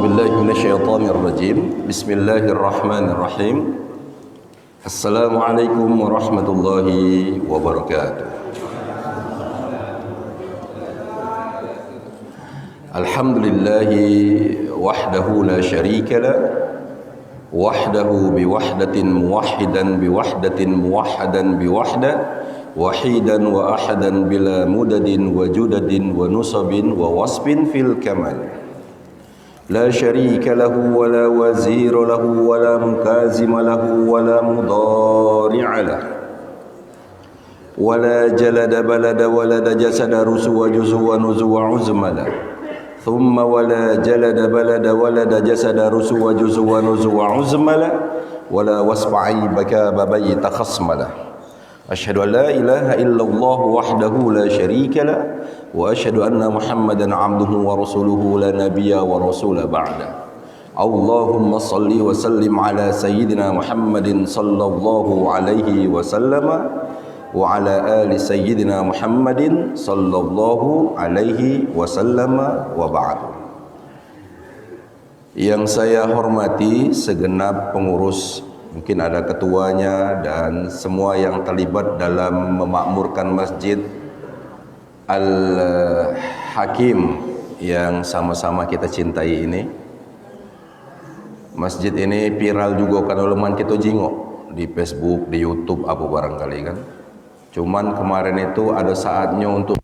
بالله من الشيطان الرجيم بسم الله الرحمن الرحيم السلام عليكم ورحمة الله وبركاته الحمد لله وحده لا شريك له وحده بوحدة موحدا بوحدة موحدا بوحدة وحيدا وأحدا بلا مدد وجدد ونصب ووصف في الكمال لا شريك له ولا وزير له ولا مكازم له ولا مضارع له ولا جلد بلد ولد جسد رسو وجزو ونزو وعزمل ثم ولا جلد بلد ولد جسد رسو وجزو ونزو وعزمل ولا وسب عيب كاب بيت خصمله أشهد أن لا إله إلا الله وحده لا شريك له وأشهد أن محمدا عبده ورسوله لا نبي ورسول بعده اللهم صل وسلم على سيدنا محمد صلى الله عليه وسلم وعلى آل سيدنا محمد صلى الله عليه وسلم وبعد. Yang saya hormati segenap pengurus, mungkin ada ketuanya dan semua yang terlibat dalam memakmurkan Masjid Al-Hakim yang sama-sama kita cintai ini. Masjid ini viral juga kan uleman kita jingok di Facebook, di YouTube apa barangkali kan. Cuman kemarin itu ada saatnya untuk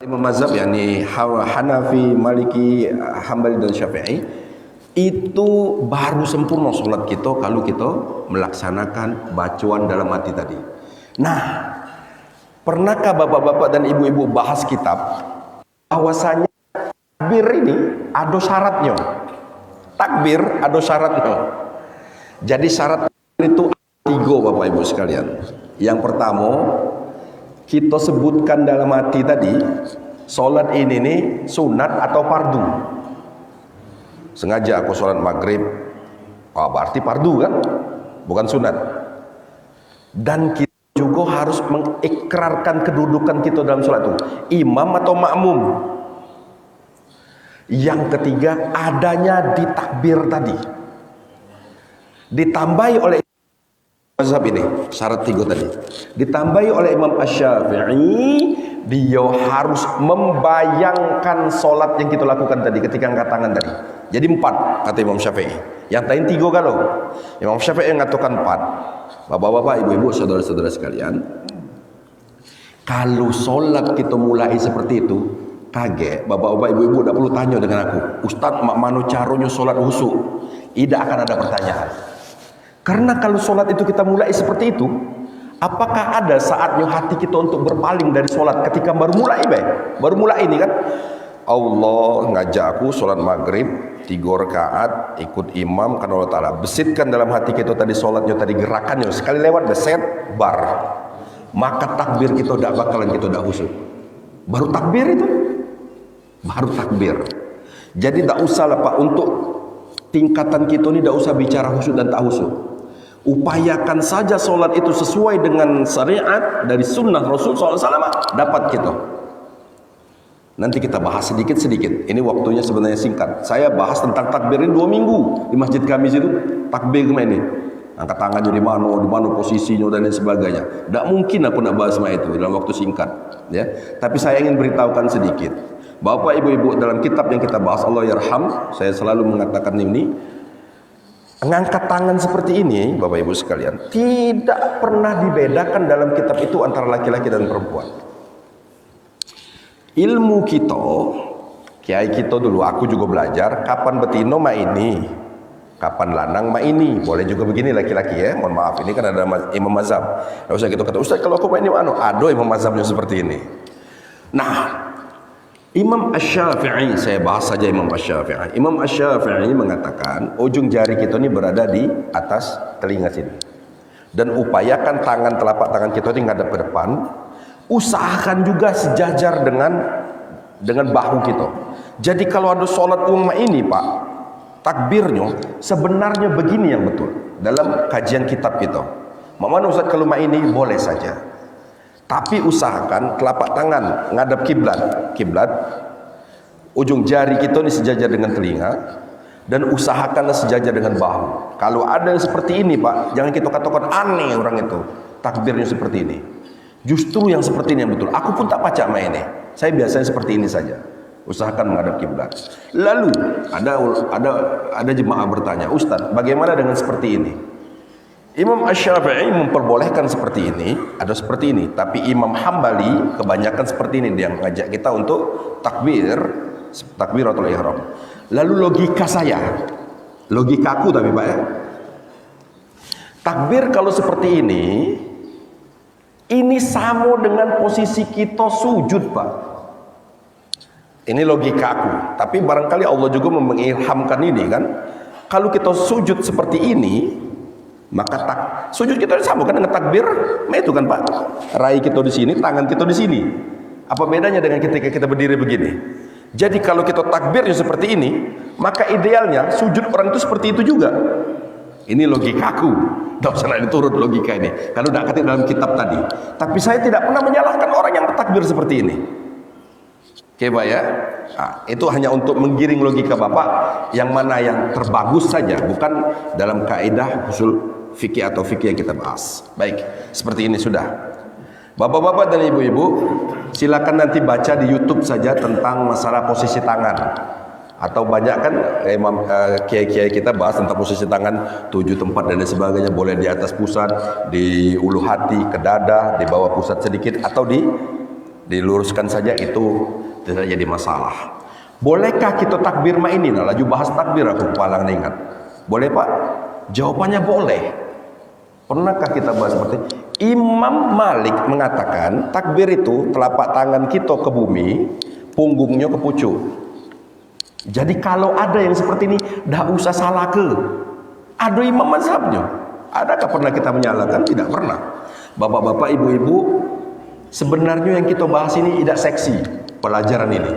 Imam mazhab yakni Hanafi, Maliki, Hambali dan Syafi'i itu baru sempurna sholat kita kalau kita melaksanakan bacaan dalam hati tadi. Nah, pernahkah bapak-bapak dan ibu-ibu bahas kitab bahwasanya takbir ini ada syaratnya? Takbir ada syaratnya. Jadi syarat itu 3 bapak ibu sekalian. Yang pertama, kita sebutkan dalam hati tadi, sholat ini nih sunat atau fardu. Sengaja aku sholat maghrib, berarti fardu kan, bukan sunat. Dan kita juga harus mengikrarkan kedudukan kita dalam sholat itu, imam atau makmum. Yang ketiga, adanya di takbir tadi, ditambahi oleh mazhab ini, syarat 3 tadi, ditambahi oleh Imam Asy-Syafi'i, dia harus membayangkan sholat yang kita lakukan tadi ketika angkat tangan tadi. Jadi 4 kata Imam Syafi'i, yang lain 3 kalau Imam Syafi'i mengatakan 4. Bapak-bapak, ibu-ibu, saudara-saudara sekalian, kalau sholat kita mulai seperti itu, kaget bapak-bapak, ibu-ibu, tidak perlu tanya dengan aku, Ustaz, mak mano caranya sholat khusyuk? Tidak akan ada pertanyaan. Karena kalau sholat itu kita mulai seperti itu, apakah ada saatnya hati kita untuk berpaling dari sholat ketika baru mulai, baru mulai ini kan? Allah ngajak aku sholat maghrib 3 rakaat ikut imam karena Allah Ta'ala besitkan dalam hati kita tadi sholatnya tadi, gerakannya sekali lewat beset bar, maka takbir kita tidak bakalan kita tidak khusyuk. Baru takbir itu, baru takbir. Jadi tidak usah lah Pak, untuk tingkatan kita ini tidak usah bicara khusyuk dan tak khusyuk. Upayakan saja sholat itu sesuai dengan syariat dari sunnah Rasul SAW, dapat kita. Nanti kita bahas sedikit-sedikit. Ini waktunya sebenarnya singkat. Saya bahas tentang takbir ini 2 minggu di masjid kami situ. Takbir kemana ini? Angkat tangannya di mana posisinya dan lain sebagainya. Tidak mungkin aku nak bahas semua itu dalam waktu singkat. Ya. Tapi saya ingin beritahukan sedikit. Bapak ibu-ibu, dalam kitab yang kita bahas, Allah Yarham, saya selalu mengatakan ini, mengangkat tangan seperti ini, Bapak Ibu sekalian, tidak pernah dibedakan dalam kitab itu antara laki-laki dan perempuan. Ilmu kita, kiai kita dulu, aku juga belajar, kapan betino mak ini, kapan lanang mak ini. Boleh juga begini laki-laki ya, mohon maaf, ini kan ada imam mazhab. Tidak usah kita kata, Ustaz kalau aku mak ini, ada imam mazhabnya seperti ini. Nah, Imam Asy-Syafi'i, saya bahas saja Imam Asy-Syafi'i. Imam Asy-Syafi'i mengatakan ujung jari kita ini berada di atas telinga sini. Dan upayakan tangan, telapak tangan kita ini ngadap ke depan. Usahakan juga sejajar dengan bahu kita. Jadi kalau ada sholat umma ini Pak, takbirnya sebenarnya begini yang betul. Dalam kajian kitab kita, mana Ustaz kalau ini boleh saja. Tapi usahakan telapak tangan ngadap kiblat, ujung jari kita ini sejajar dengan telinga, dan usahakanlah sejajar dengan bahu. Kalau ada yang seperti ini Pak, jangan kita katakan aneh orang itu, takbirnya seperti ini. Justru yang seperti ini yang betul. Aku pun tak baca ini. Saya biasanya seperti ini saja. Usahakan menghadap kiblat. Lalu ada jemaah bertanya, Ustaz, bagaimana dengan seperti ini? Imam Asy-Syafi'i memperbolehkan seperti ini, ada seperti ini, tapi Imam Hambali kebanyakan seperti ini, dia mengajak kita untuk takbiratul ihram. Lalu logika saya, logikaku tapi Pak ya, takbir kalau seperti ini sama dengan posisi kita sujud Pak. Ini logika aku, tapi barangkali Allah juga mengilhamkan ini kan. Kalau kita sujud seperti ini, maka sujud kita sama kan dengan takbir, itu kan Pak. Rai kita di sini, tangan kita di sini. Apa bedanya dengan ketika kita berdiri begini? Jadi kalau kita takbirnya seperti ini, maka idealnya sujud orang itu seperti itu juga. Ini logikaku. Tidak usah diturut logika ini. Kalau tidak ketik dalam kitab tadi. Tapi saya tidak pernah menyalahkan orang yang bertakbir seperti ini. Oke Pak ya. Nah, itu hanya untuk menggiring logika Bapak yang mana yang terbagus saja, bukan dalam kaidah usul fikih atau fikih yang kita bahas. Baik, seperti ini sudah. Bapak-bapak dan ibu-ibu, silakan nanti baca di YouTube saja tentang masalah posisi tangan. Atau banyak kan kiai-kiai kita bahas tentang posisi tangan 7 tempat dan lain sebagainya. Boleh di atas pusat, di ulu hati, ke dada, di bawah pusat sedikit, atau di diluruskan saja, itu tidak jadi masalah. Bolehkah kita takbir ini? Nah, laju bahas takbir aku palang ingat. Boleh Pak? Jawabannya boleh. Pernahkah kita bahas seperti ini? Imam Malik mengatakan takbir itu telapak tangan kita ke bumi, punggungnya ke pucuk. Jadi kalau ada yang seperti ini, dah usah salah ke. Ada imam mazhabnya. Adakah pernah kita menyalahkan? Tidak pernah. Bapak-bapak, ibu-ibu, sebenarnya yang kita bahas ini tidak seksi pelajaran ini.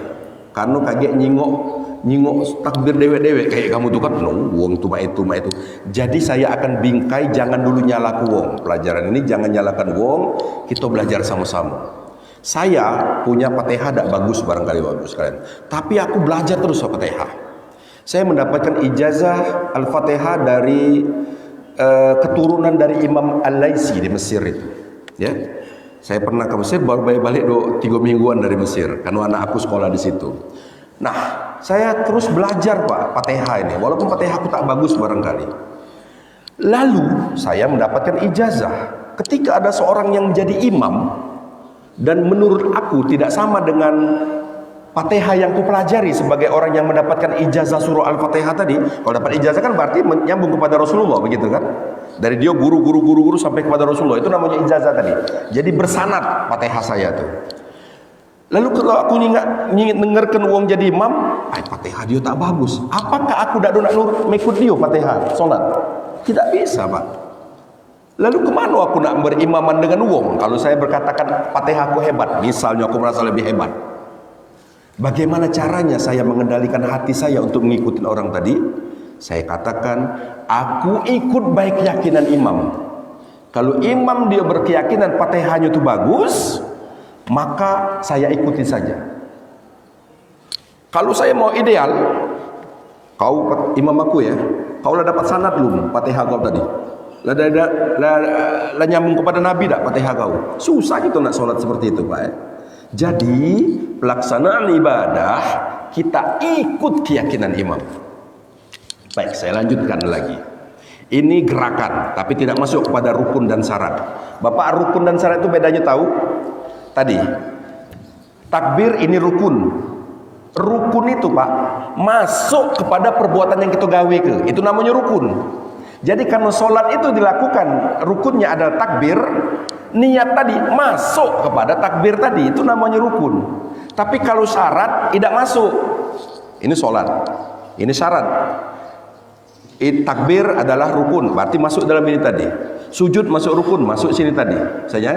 Karena kaget nyingok takbir dewek-dewek kayak kamu tuh kan, wong tuma itu. Jadi saya akan bingkai, jangan dulu nyalaku wong. Pelajaran ini jangan nyalakan wong, kita belajar sama-sama. Saya punya Fatihah tidak bagus, barangkali bagus kalian. Tapi aku belajar terus Fatihah. Saya mendapatkan ijazah Al-Fatihah dari keturunan dari Imam Al-Laisi di Mesir itu. Ya, saya pernah ke Mesir, baru balik 3 mingguan dari Mesir, karena anak aku sekolah di situ. Nah, saya terus belajar Pak Fatihah ini, walaupun Fatihah aku tak bagus barangkali. Lalu saya mendapatkan ijazah. Ketika ada seorang yang menjadi imam, dan menurut aku tidak sama dengan Fatihah yang kupelajari sebagai orang yang mendapatkan ijazah surah Al-Fatihah tadi. Kalau dapat ijazah kan berarti menyambung kepada Rasulullah, begitu kan? Dari dia guru sampai kepada Rasulullah, itu namanya ijazah tadi. Jadi bersanad Fatihah saya tuh. Lalu kalau aku dengarkan uang jadi imam, Fatihah dia tak bagus. Apakah aku tak nak mengikut dia Fatihah solat? Tidak bisa Pak. Lalu kemana aku nak berimaman dengan uang? Kalau saya berkatakan Fatihah aku hebat, misalnya aku merasa lebih hebat, bagaimana caranya saya mengendalikan hati saya untuk mengikuti orang tadi? Saya katakan, aku ikut baik keyakinan imam. Kalau imam dia berkeyakinan Fatihahnya itu bagus, maka saya ikuti saja. Kalau saya mau ideal, kau imam aku ya, kau lah dapat sanad belum Fatihah kau tadi? Lah nyambung kepada Nabi tak Fatihah kau? Susah gitu nak solat seperti itu Pak. Jadi pelaksanaan ibadah kita ikut keyakinan imam. Baik, saya lanjutkan lagi. Ini gerakan, tapi tidak masuk kepada rukun dan syarat. Bapak, rukun dan syarat itu bedanya tahu? Tadi takbir ini rukun. Rukun itu Pak masuk kepada perbuatan yang kita gawe ke. Itu namanya rukun. Jadi karena solat itu dilakukan, rukunnya adalah takbir, niat tadi masuk kepada takbir tadi, itu namanya rukun. Tapi kalau syarat tidak masuk, ini solat, ini syarat. Takbir adalah rukun, berarti masuk dalam ini tadi. Sujud masuk rukun, masuk sini tadi. Saya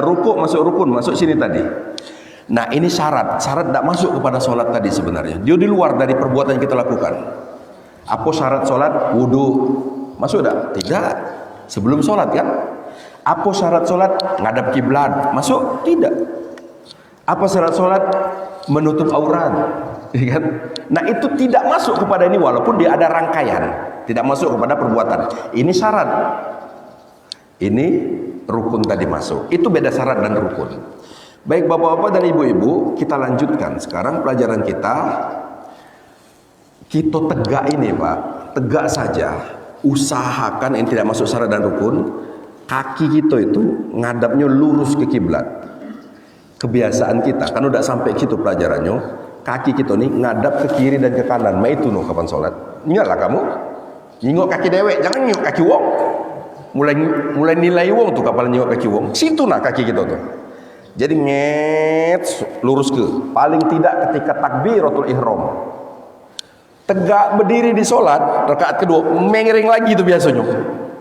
rukuk masuk rukun, masuk sini tadi. Nah ini syarat tidak masuk kepada solat tadi sebenarnya. Dia di luar dari perbuatan yang kita lakukan. Apa syarat solat? Wudu. Masuk tak? Tidak. Sebelum solat kan? Apa syarat solat? Ngadap kiblat. Masuk? Tidak. Apa syarat solat? Menutup aurat. Kan? Nah itu tidak masuk kepada ini, walaupun dia ada rangkaian. Tidak masuk kepada perbuatan. Ini syarat. Ini rukun tadi masuk. Itu beda syarat dan rukun. Baik bapak-bapak dan ibu-ibu, kita lanjutkan. Sekarang pelajaran kita tegak ini Pak. Tegak saja. Usahakan yang tidak masuk syarat dan rukun, kaki kita itu ngadapnya lurus ke kiblat. Kebiasaan kita kan udah sampai gitu pelajarannya, kaki kita nih ngadap ke kiri dan ke kanan. Ma itu kapan sholat? Ingatlah kamu, nyingok kaki dewek, jangan nyingok kaki wong. Mulai nilai wong tuh kapan nyingok kaki wong. Situ nah kaki kita tuh. Jadi lurus ke. Paling tidak ketika takbiratul ihram. Tegak berdiri di solat rakaat kedua mengiring lagi itu biasanya.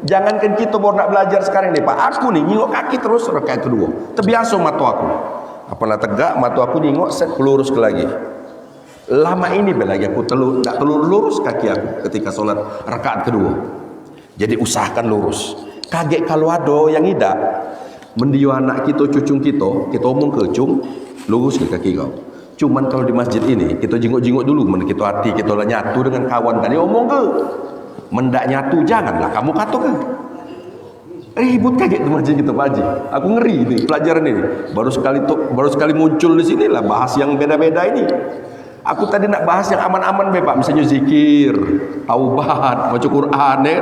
Jangankan kita baru nak belajar sekarang nih Pak, aku nih nyingok kaki terus rakaat kedua terbiasa mata aku. Apalah tegak mata aku nyingok set lurus ke lagi. Lama ini lagi aku tak telur lurus kaki aku ketika solat rakaat kedua. Jadi usahakan lurus. Kaget kalau ada yang tidak mendio anak kita cucung kita omong ke cung lurus ke kaki kau. Cuman kalau di masjid ini kita jingok-jingok dulu, kita hati kita lah nyatu dengan kawan tadi omong ke, mendak nyatu janganlah kamu kata ke. Ribut kaget di masjid kita Pak Haji. Aku ngeri ini pelajaran ini. Baru sekali muncul di sini lah bahas yang beda-beda ini. Aku tadi nak bahas yang aman-aman Pak, misalnya zikir, taubat, baca Quran ya.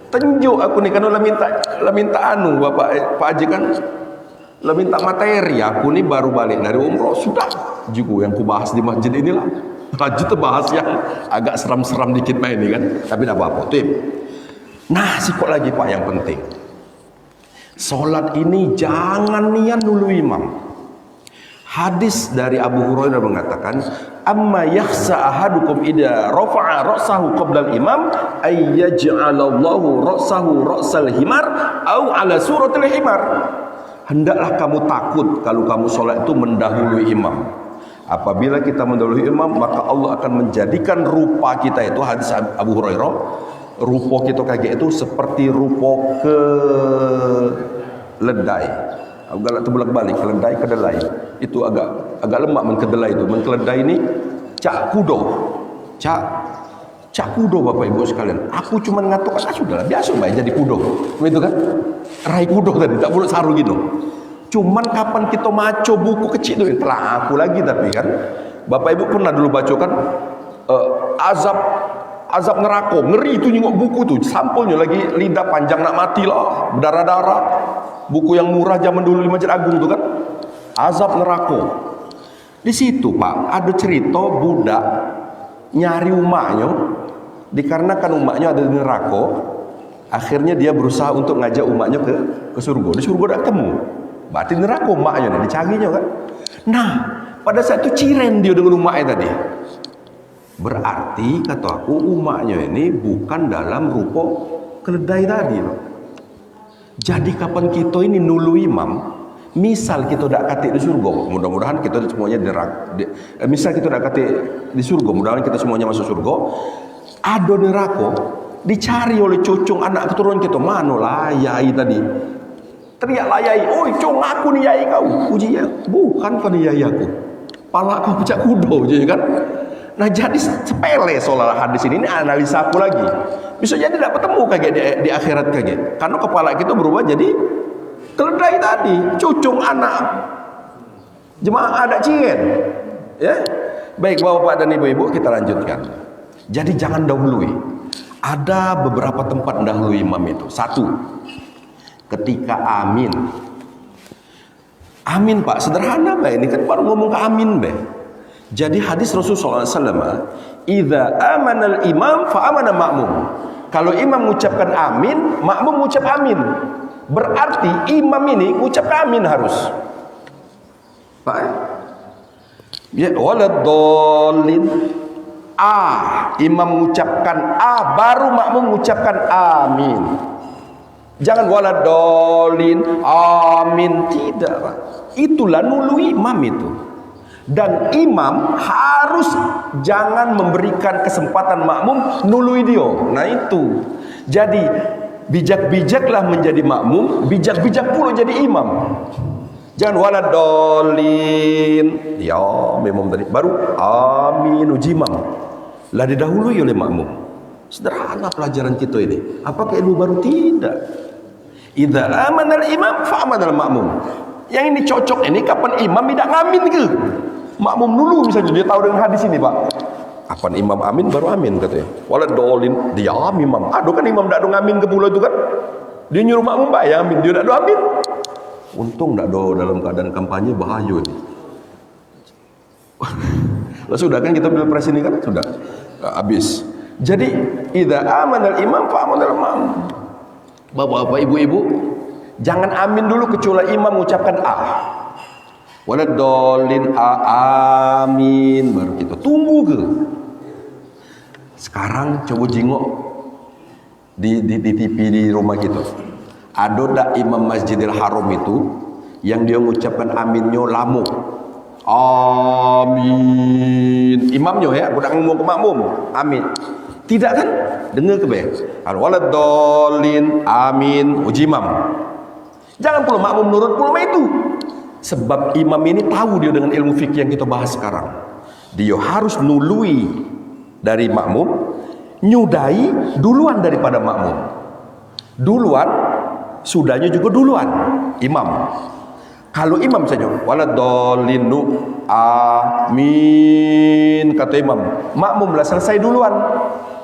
Tenjuk aku nih kan lah minta anu Bapak Pak Haji kan Lo minta materi, aku nih baru balik dari umroh, sudah juga yang kubahas di masjid inilah. Lanjut bahas yang agak seram-seram dikit main ini kan, tapi tidak apa-apa. Nah, sikot lagi Pak yang penting. Solat ini jangan niat dulu imam. Hadis dari Abu Hurairah mengatakan, amma yakhsa ahadukum idza rafa'a ra'sahu qabla al-imam ay yaj'alallahu ra'sahu ra'sal himar au ala suratil himar. Hendaklah kamu takut kalau kamu sholat itu mendahului imam. Apabila kita mendahului imam, maka Allah akan menjadikan rupa kita itu, hadis Abu Hurairah, rupa kita kayak itu seperti rupa keledai. Agak terbalik-balik, keledai kedelai. Itu agak lemak kedelai itu. Keledai ini cak kudo. Cak kudo Bapak Ibu sekalian. Aku cuma ngatuk, sudahlah biasa baik jadi kudo. Begitu kan? Rai kudo tadi, tak boleh saru gitu. Cuman kapan kita maco buku kecil itu, telah aku lagi tapi kan. Bapak Ibu pernah dulu baca kan azab neraka, ngeri itu nyengok buku tuh, sampulnya lagi lidah panjang nak mati lah, berdarah-darah. Buku yang murah zaman dulu di Masjid Agung tuh kan, azab neraka. Di situ Pak ada cerita budak nyari umaknya, dikarenakan umaknya ada di neraka, akhirnya dia berusaha untuk ngajak umaknya ke surga. Di surga tidak ketemu, berarti neraka umaknya dicarinya kan. Nah pada saat itu ciren dia dengan umaknya tadi. Berarti kata aku umaknya ini bukan dalam rupa keledai tadi Pak. Jadi kapan kita ini nulu imam, misal kita tidak katik di surga, mudah-mudahan kita semuanya misal kita tidak katik di surga, mudah-mudahan kita semuanya masuk surga. Ada neraka dicari oleh cucung anak keturunan kita, mana lah yai tadi, teriaklah yai, oi cung aku nih yai kau, uji ya, bukan kau nih yai aku, pala kau pecah kudo, jadi kan. Nah jadi sepele soal hadis ini analisa aku lagi. Bisa jadi tidak ketemu kaget di akhirat kaget. Karena kepala kita berubah jadi keledai tadi, cucung anak. Jemaah ada ciren. Ya. Baik Bapak dan Ibu-ibu kita lanjutkan. Jadi jangan dahului. Ada beberapa tempat dahului imam itu. Satu, ketika amin. Amin Pak, sederhana Pak, ini kan baru ngomong ke amin Pak. Jadi hadis Rasulullah SAW, idza amanal imam fa amana makmum. Kalau imam mengucapkan amin, makmum mengucap amin. Berarti imam ini mengucap amin harus. Pak, ya waladdallin. Imam mengucapkan baru makmum mengucapkan amin. Jangan waladdallin, amin, tidak Pak. Itulah nulu imam itu. Dan imam harus jangan memberikan kesempatan makmum nului dia. Nah itu. Jadi bijak-bijaklah menjadi makmum, bijak-bijak pula jadi imam. Jangan waladolin. Ya memang tadi baru amin ujimam. Lah didahului oleh makmum. Sederhana pelajaran kita ini. Apakah ilmu baru? Tidak. Idza amanal imam fa amanal makmum. Yang ini cocok ini kapan imam tidak ngamin ke? Makmum dulu misalnya dia tahu dengan hadis ini Pak. Kapan imam amin baru amin katanya. Waladolin dia imam. Aduh kan imam tidak ada ngamin ke pulau itu kan. Dia nyuruh makmum Pak ya amin, dia tidak ada amin. Untung tidak ada dalam keadaan kampanye bahaya ini. Lah sudah kan kita pilpres ini kan sudah habis. Jadi idza amanal imam fa amanal makmum. Bapak-bapak, ibu-ibu, jangan amin dulu kecuali imam mengucapkan waladolin amin baru kita tunggu ke. Sekarang coba jengok di TV di rumah kita. Ada tak imam Masjidil Haram itu yang dia mengucapkan aminnya lama. Amin. Imamnya ya, bukan ngomong ke makmum. Amin. Tidak kan? Dengar ke baik. Waladolin amin ujimam. Jangan pula makmum nurut pula itu. Sebab imam ini tahu dia dengan ilmu fikih yang kita bahas sekarang. Dia harus nului dari makmum, nyudai duluan daripada makmum. Duluan, sudahnya juga duluan imam. Kalau imam saja, waladolinu amin kata imam, makmumlah selesai duluan.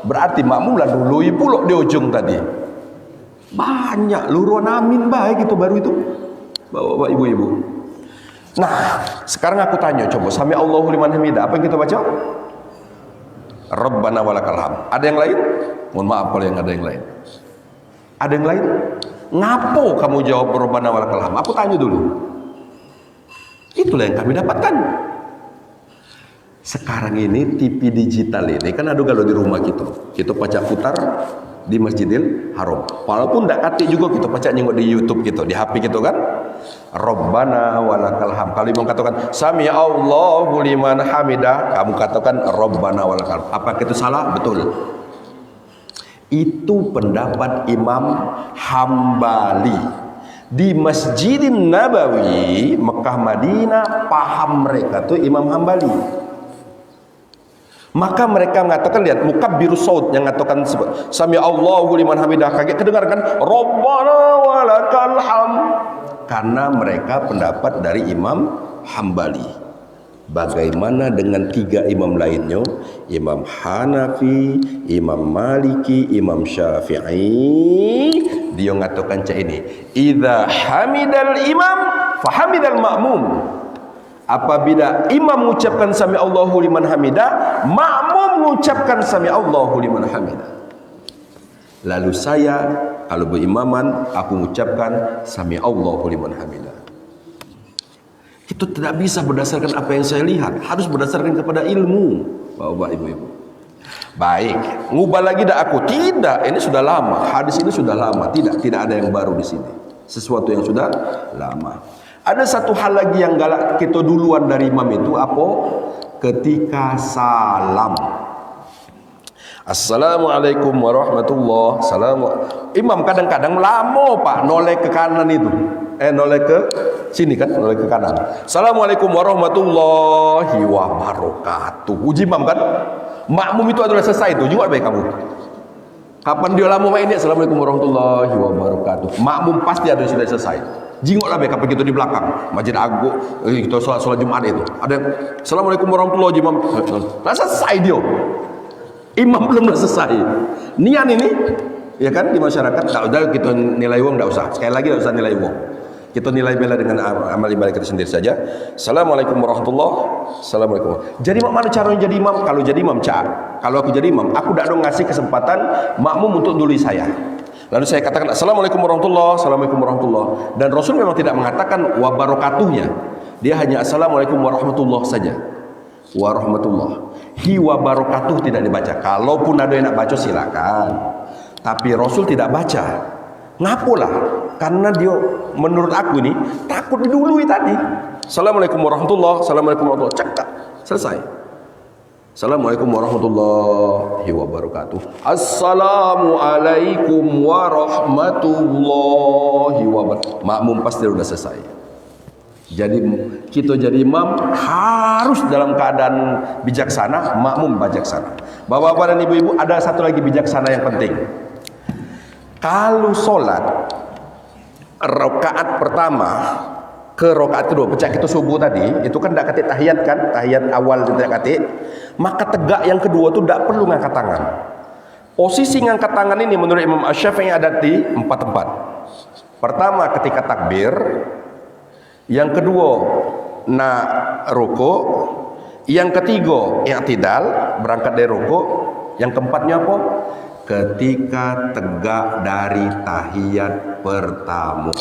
Berarti makmumlah dului pula di ujung tadi. Banyak luruan amin baik itu baru itu. Bapak-bapak, ibu-ibu. Nah, sekarang aku tanya, coba sami Allahu liman hamidah, apa yang kita baca? Rabbana walakal hamd. Ada yang lain? Mohon maaf kalau yang ada yang lain. Ada yang lain? Ngapo kamu jawab Rabbana walakal hamd? Aku tanya dulu. Itulah yang kami dapatkan. Sekarang ini TV digital ini kan ada kalau di rumah kita baca putar di Masjidil Haram. Walaupun tidak katik juga kita baca nyengok di YouTube gitu, di HP gitu kan. Rabbana walakal hamd. Kalau imam katakan sami Allahu liman hamidah, kamu katakan Rabbana walakal hamd. Apa itu salah? Betul. Itu pendapat Imam Hambali. Di Masjidin Nabawi, Mekah Madinah, paham mereka tuh Imam Hambali. Maka mereka mengatakan, lihat mukabbirus saut yang mengatakan sami Allahu liman hamidah, kaget kedengarkan Rabbana walakal hamd, karena mereka pendapat dari Imam Hambali. Bagaimana dengan tiga imam lainnya? Imam Hanafi, Imam Maliki, Imam Syafi'i. Dia mengatakan cak ini, idza hamidal imam fahamidal ma'mum. Apabila imam mengucapkan sami Allahu liman hamidah, makmum mengucapkan sami Allahu liman hamidah. Lalu saya kalau berimaman, aku mengucapkan sami Allahu liman hamidah. Itu tidak bisa berdasarkan apa yang saya lihat, harus berdasarkan kepada ilmu. Bapak ibu-ibu. Baik, ngubah lagi dak aku? Tidak, ini sudah lama. Hadis ini sudah lama. Tidak ada yang baru di sini. Sesuatu yang sudah lama. Ada satu hal lagi yang galak kita duluan dari imam itu apa? Ketika salam. Assalamualaikum warahmatullahi wabarakatuh. Imam kadang-kadang lama Pak noleh ke kanan itu. Noleh ke sini kan, noleh ke kanan. Assalamualaikum warahmatullahi wabarakatuh. Uji imam kan? Makmum itu adalah selesai itu. Juga baik kamu. Kapan dia lama main ini? Assalamualaikum warahmatullahi wabarakatuh. Makmum pasti ada sudah selesai. Jingoklah baik kapan kita di belakang Masjid Agung, kita sholat Jumat itu. Ada Assalamualaikum warahmatullahi wabarakatuh. Nah, selesai dia. Imam belum selesai. Niat ini, ya kan di masyarakat. Tak usah kita nilai uang, tak usah. Sekali lagi tak usah nilai uang. Kita nilai bela dengan amal ibadah kita sendiri saja. Assalamualaikum warahmatullahi wabarakatuh. Assalamualaikum. Jadi mana caranya jadi imam? Kalau jadi imam cak. Kalau aku jadi imam, aku tidak dong ngasih kesempatan makmum untuk dului saya. Lalu saya katakan Assalamualaikum warahmatullahi wabarakatuh. Assalamualaikum warahmatullahi wabarakatuh. Dan Rasul memang tidak mengatakan wabarakatuhnya. Dia hanya Assalamualaikum warahmatullahi saja. Warahmatullahi. Hi wabarakatuh tidak dibaca. Kalaupun ada yang nak baca silakan. Tapi Rasul tidak baca. Ngapalah? Karena dia menurut aku ini takut didului tadi. Assalamualaikum warahmatullahi wabarakatuh. Assalamualaikum warahmatullahi wabarakatuh. Cek tak? Selesai. Assalamualaikum warahmatullahi wabarakatuh. Assalamualaikum warahmatullahi wabarakatuh. Makmum pasti sudah selesai. Jadi kita jadi imam harus dalam keadaan bijaksana, makmum bijaksana. Bapak-bapak dan ibu-ibu, ada satu lagi bijaksana yang penting. Kalau sholat rakaat pertama ke rakaat kedua, pecah kita subuh tadi, itu kan tidak katik tahiyat kan, tahiyat awal tidak katik, maka tegak yang kedua itu tidak perlu ngangkat tangan. Posisi ngangkat tangan ini menurut Imam Asy-Syafi'i ada di 4 tempat. Pertama ketika takbir, yang kedua nak rukuk, yang ketiga i'tidal berangkat dari rukuk, yang keempatnya apa? Ketika tegak dari tahiyat pertama.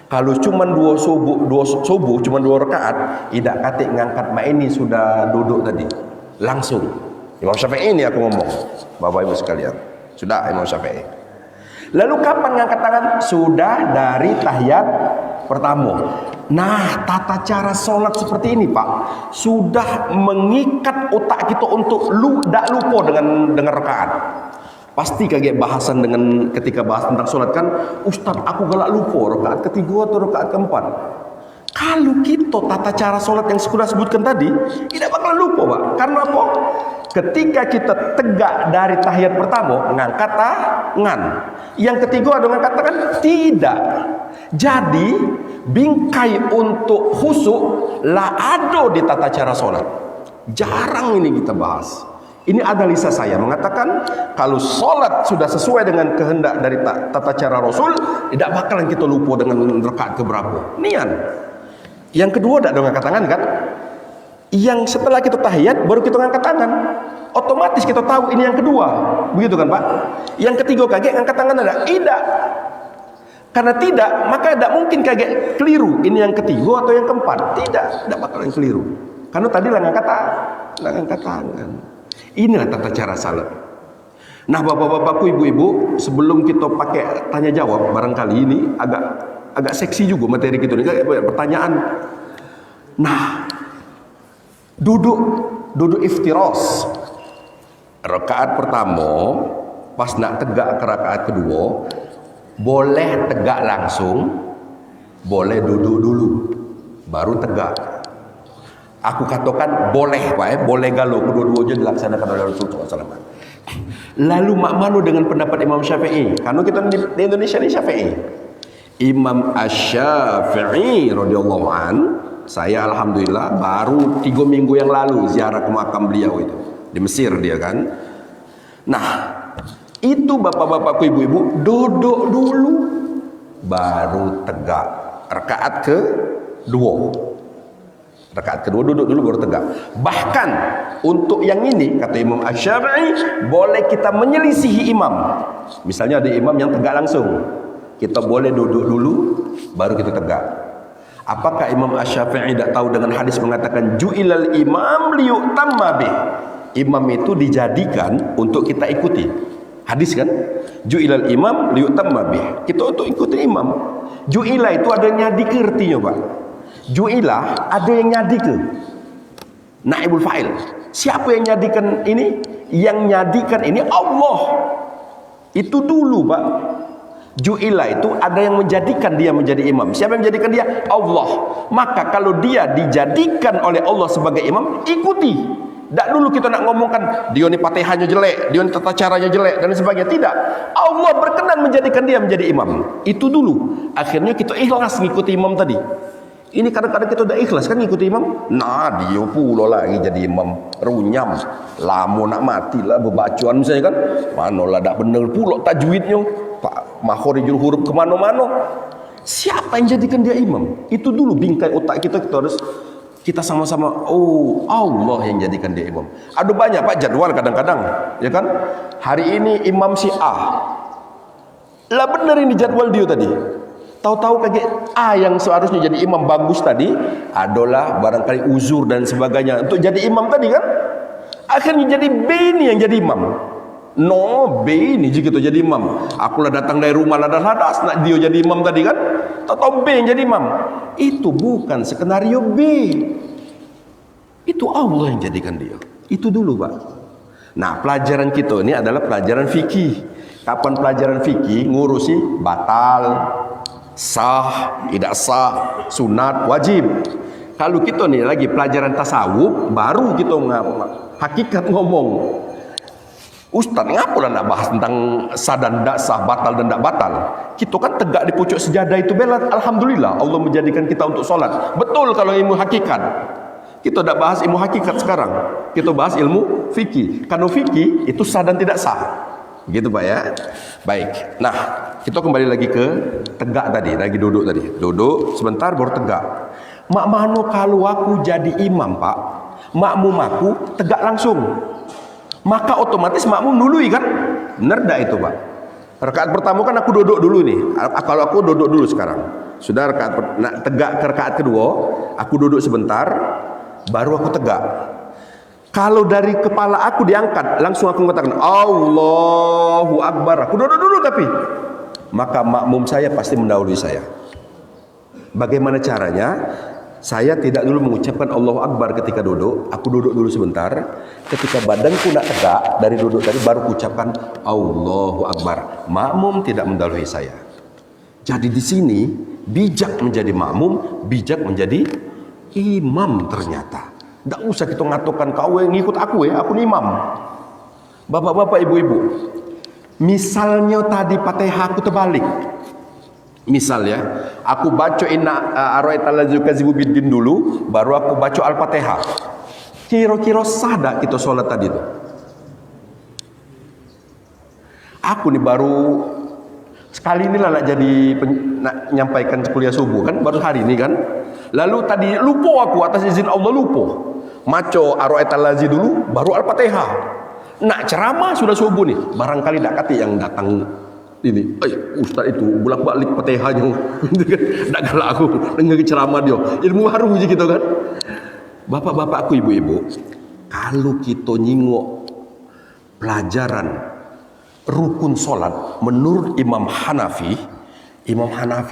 Kalau cuma dua subuh cuma 2 rakaat, tidak katik ngangkat mak ini sudah duduk tadi. Langsung. Imam Syafi'i ini aku ngomong. Bapak Ibu sekalian. Sudah Imam Syafi'i. Lalu kapan ngangkat tangan? Sudah dari tahiyat pertama. Nah, tata cara sholat seperti ini Pak, sudah mengikat otak kita untuk tidak lupa dengan rakaat. Pasti kaget bahasan dengan ketika bahas tentang sholat kan, Ustaz aku galak lupa rakaat ketiga atau rakaat keempat. Kalau kita tata cara sholat yang sudah sebutkan tadi, tidak bakal lupa Pak. Karena apa? Ketika kita tegak dari tahiyat pertama, ngangkat tangan. Yang ketiga ada ngangkat tangan? Tidak. Jadi bingkai untuk khusyuk lah ada di tata cara sholat. Jarang ini kita bahas. Ini analisa saya mengatakan kalau sholat sudah sesuai dengan kehendak dari tata cara Rasul, tidak bakalan kita lupa dengan rakaat keberapa. Nian. Yang kedua tidak angkat tangan kan? Yang setelah kita tahiyat baru kita angkat tangan. Otomatis kita tahu ini yang kedua. Begitu kan Pak? Yang ketiga kaget angkat tangan ada? Tidak. Karena tidak, maka tidak mungkin kaget keliru. Ini yang ketiga atau yang keempat? Tidak bakalan keliru. Karena tadi lah angkat tangan. Inilah tata cara salaf. Nah, bapak-bapakku, ibu-ibu, sebelum kita pakai tanya jawab, barangkali ini agak seksi juga materi kita ini, pertanyaan. Nah, duduk iftiras. Rakaat pertama, pas nak tegak ke rakaat kedua, boleh tegak langsung, boleh duduk dulu, baru tegak. Aku katakan boleh Pak, boleh galau kedua-duanya dilaksanakan oleh Rasulullah SAW. Lalu mak manu dengan pendapat Imam Syafi'i? Karena kita di Indonesia ini Syafi'i. Imam Asy-Syafi'i radhiyallahu an, saya alhamdulillah baru 3 minggu yang lalu ziarah ke makam beliau itu di Mesir dia kan. Nah, itu bapak-bapakku ibu-ibu duduk dulu baru tegak. Rakaat kedua duduk dulu baru tegak. Bahkan untuk yang ini kata Imam Asy-Syafi'i boleh kita menyelisihi imam. Misalnya ada imam yang tegak langsung, kita boleh duduk dulu baru kita tegak. Apakah Imam Asy-Syafi'i tidak tahu dengan hadis mengatakan ju'ilal imam liyutamma bih? Imam itu dijadikan untuk kita ikuti. Hadis kan? Ju'ilal imam liyutamma bih. Kita untuk ikuti imam. Ju'ila itu ada nyadi artinya Pak. Ju'ilah ada yang nyadi ke naibul fa'il. Siapa yang nyadikan ini? Yang nyadikan ini Allah. Itu dulu Pak. Ju'ilah itu ada yang menjadikan dia menjadi imam. Siapa yang menjadikan dia? Allah. Maka kalau dia dijadikan oleh Allah sebagai imam, ikuti. Tak dulu kita nak ngomongkan dia ni Fatihahnya jelek, dia ni tata caranya jelek dan sebagainya. Tidak. Allah berkenan menjadikan dia menjadi imam. Itu dulu. Akhirnya kita ikhlas mengikuti imam tadi. Ini kadang-kadang kita udah ikhlas kan ngikuti imam. Nah dia pula lagi jadi imam. Runyam. Lama nak mati lah berbacuan misalnya kan. Manalah tak benar pula tajwidnya. Pak makhorijul huruf kemana-mana. Siapa yang jadikan dia imam? Itu dulu bingkai otak kita harus kita sama-sama. Oh Allah yang jadikan dia imam. Ada banyak Pak jadwal kadang-kadang. Ya kan. Hari ini imam si A. Lah benar ini jadwal dia tadi. Tahu-tahu kaget A yang seharusnya jadi imam bagus tadi adalah barangkali uzur dan sebagainya untuk jadi imam tadi kan. Akhirnya jadi B ini yang jadi imam. No, B ini jika itu jadi imam. Akulah datang dari rumah ladas-ladas nak dia jadi imam tadi kan. Tahu-tahu B yang jadi imam. Itu bukan skenario B. Itu Allah yang jadikan dia. Itu dulu Pak. Nah pelajaran kita ini adalah pelajaran fikih. Kapan pelajaran fikih? Ngurusi batal, sah, tidak sah, sunat, wajib. Kalau kita nih lagi pelajaran tasawuf, baru kita hakikat ngomong. Ustaz, ngapalah nak bahas tentang sah dan tidak sah, batal dan tidak batal? Kita kan tegak di pucuk sejadah itu bela. Alhamdulillah Allah menjadikan kita untuk sholat. Betul kalau ilmu hakikat. Kita tidak bahas ilmu hakikat sekarang. Kita bahas ilmu fikih. Karena fikih itu sah dan tidak sah. Gitu Pak ya. Baik. Nah, kita kembali lagi ke tegak tadi, lagi duduk tadi. Duduk sebentar baru tegak. Mak mano kalau aku jadi imam Pak, makmum aku tegak langsung. Maka otomatis makmum dului kan? Benar dak itu Pak? Rakaat pertama kan aku duduk dulu nih. Kalau aku duduk dulu sekarang. Sudah nak tegak ke rakaat kedua, aku duduk sebentar, baru aku tegak. Kalau dari kepala aku diangkat, langsung aku mengatakan Allahu Akbar. Aku duduk dulu tapi. Maka makmum saya pasti mendahului saya. Bagaimana caranya? Saya tidak dulu mengucapkan Allahu Akbar ketika duduk. Aku duduk dulu sebentar. Ketika badanku nak tegak dari duduk tadi, baru ucapkan Allahu Akbar. Makmum tidak mendahului saya. Jadi di sini bijak menjadi makmum, bijak menjadi imam ternyata. Tak usah kita ngatakan kau yang ngikut aku ya, aku ni imam. Bapak-bapak, ibu-ibu. Misalnya tadi Fatihah aku terbalik. Misal ya, aku baca inna ara'aital ladzi yukadzibu biddin dulu, baru aku baca Al-Fatihah. Kira-kira sah tak kita solat tadi tu? Aku nih baru sekali inilah nak jadi nak nyampaikan kuliah subuh kan, baru hari ini kan. Lalu tadi lupa aku atas izin Allah lupa. Maco Ar-Ra'aital Lazi dulu, baru Al-Fatihah. Nak ceramah sudah subuh nih. Barangkali tak kati yang datang ini, ustaz itu bolak-balik Fatihahnya. Tak galak aku dengar ceramah dia. Ilmu baru je gitu kan. Bapak-bapakku, ibu-ibu, kalau kita nyingok pelajaran rukun solat menurut Imam Hanafi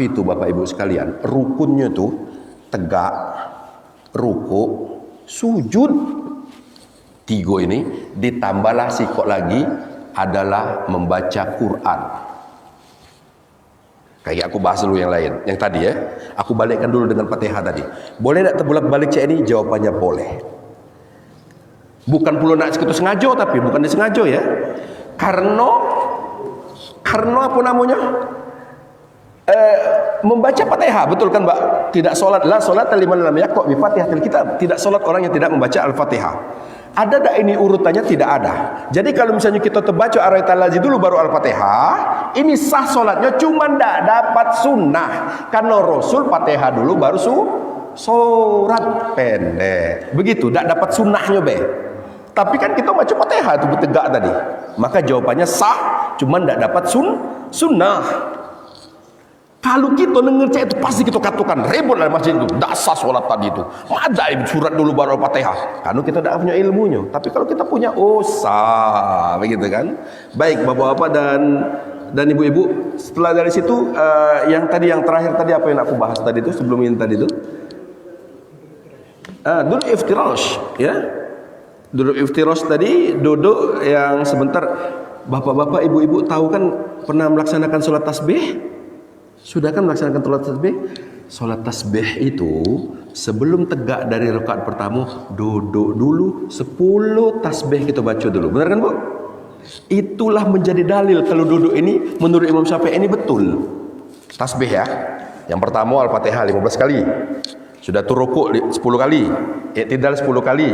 itu Bapak Ibu sekalian, rukunnya tuh tegak, ruku, sujud. 3 ini ditambahlah sikok lagi adalah membaca Quran. Kayak aku bahas dulu yang lain, yang tadi ya. Aku balikkan dulu dengan Fatihah tadi. Boleh tak terbolak-balik cek ini? Jawabannya boleh. Bukan pula nak segitu sengaja, tapi bukan disengaja ya. Karena apa namanya? Membaca Fatihah, betul kan Mbak? Tidak solat, la solat liman lam yaqra bi Fatihatil Kitab. Tidak solat orang yang tidak membaca Al-Fatihah. Ada tak ini urutannya? Tidak ada. Jadi kalau misalnya kita terbaca Ar-Ra'aital Lazi dulu baru Al-Fatihah, ini sah solatnya, cuma tidak dapat sunnah. Karena Rasul Fatihah dulu baru surat pendek. Begitu, tidak dapat sunnahnya be. Tapi kan kita baca Fatihah itu bertegak tadi. Maka jawabannya sah, cuma tidak dapat sunnah. Kalau kita dengar cek itu pasti kita katakan ribut dalam masjid itu, tidak sah solat tadi itu. Majaib surat dulu baru Fatihah. Karena kita tidak punya ilmunya. Tapi kalau kita punya, oh sah, begitu kan? Baik bapak-bapak dan ibu-ibu, setelah dari situ yang terakhir tadi apa yang aku bahas tadi itu sebelum ini tadi itu, duduk iftirash, ya. Duduk iftirash tadi, duduk yang sebentar. Bapak-bapak, ibu-ibu tahu kan pernah melaksanakan sholat tasbih? Sudah kan melaksanakan sholat tasbih? Sholat tasbih itu sebelum tegak dari rakaat pertama, duduk dulu 10 tasbih kita baca dulu. Benar kan Bu? Itulah menjadi dalil kalau duduk ini menurut Imam Syafi'i ini betul. Tasbih ya. Yang pertama Al-Fatihah 15 kali. Sudah tu rukuk 10 kali. I'tidal 10 kali.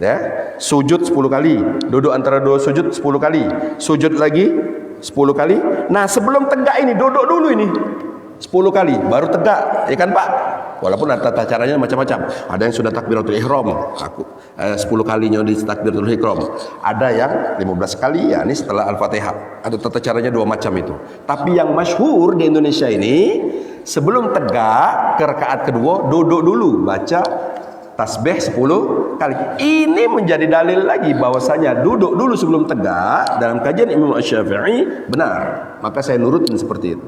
Ya, sujud 10 kali, duduk antara 2 sujud 10 kali, sujud lagi 10 kali. Nah sebelum tegak ini duduk dulu ini 10 kali, baru tegak, ya kan Pak? Walaupun tata caranya macam-macam. Ada yang sudah takbiratul ihram, 10 kalinya di takbiratul ihram. Ada yang 15 kali, ya ini setelah Al-Fatihah. Ada tata caranya 2 macam itu. Tapi yang masyhur di Indonesia ini, sebelum tegak ke rakaat kedua, duduk dulu baca tasbih 10 kali. Ini menjadi dalil lagi bahwasanya duduk dulu sebelum tegak dalam kajian Imam Syafi'i benar. Maka saya nurutin seperti itu.